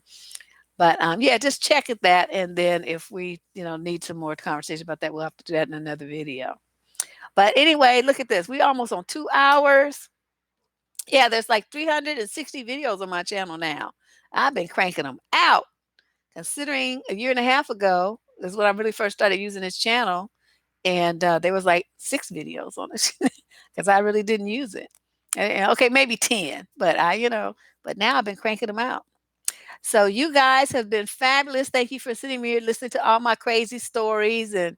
But yeah, just check at that, and then if we need some more conversation about that, we'll have to do that in another video. But anyway, look at this. We almost on 2 hours. Yeah, there's like 360 videos on my channel now. I've been cranking them out. Considering a year and a half ago is when I really first started using this channel, and there was like 6 videos on it because I really didn't use it. And, okay, maybe 10, but but now I've been cranking them out. So you guys have been fabulous. Thank you for sitting here listening to all my crazy stories, and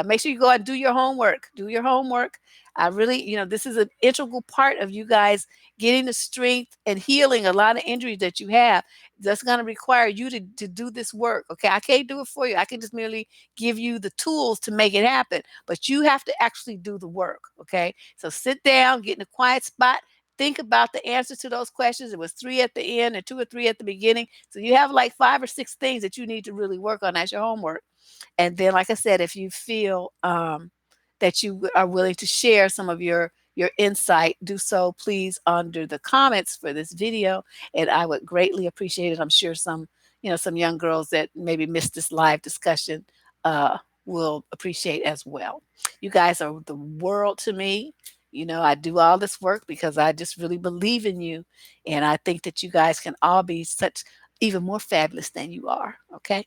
make sure you go out and do your homework. Do your homework. I really, this is an integral part of you guys getting the strength and healing a lot of injuries that you have. That's going to require you to do this work. Okay, I can't do it for you. I can just merely give you the tools to make it happen, but you have to actually do the work. Okay, so sit down, get in a quiet spot. Think about the answers to those questions. It was 3 at the end and 2 or 3 at the beginning. So you have like 5 or 6 things that you need to really work on as your homework. And then, like I said, if you feel that you are willing to share some of your insight, do so please under the comments for this video, and I would greatly appreciate it. I'm sure some young girls that maybe missed this live discussion will appreciate as well. You guys are the world to me. I do all this work because I just really believe in you, and I think that you guys can all be such even more fabulous than you are. Okay.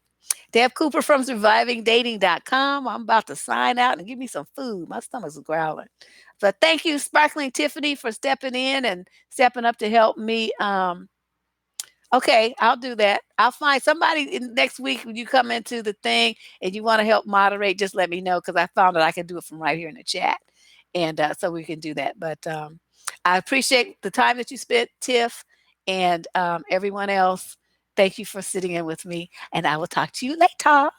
Deb Cooper from survivingdating.com. I'm about to sign out and give me some food. My stomach's growling. But thank you, Sparkling Tiffany, for stepping in and stepping up to help me. Okay, I'll do that. I'll find somebody next week when you come into the thing and you want to help moderate. Just let me know because I found that I can do it from right here in the chat, and so we can do that. But I appreciate the time that you spent, Tiff, and everyone else. Thank you for sitting in with me, and I will talk to you later.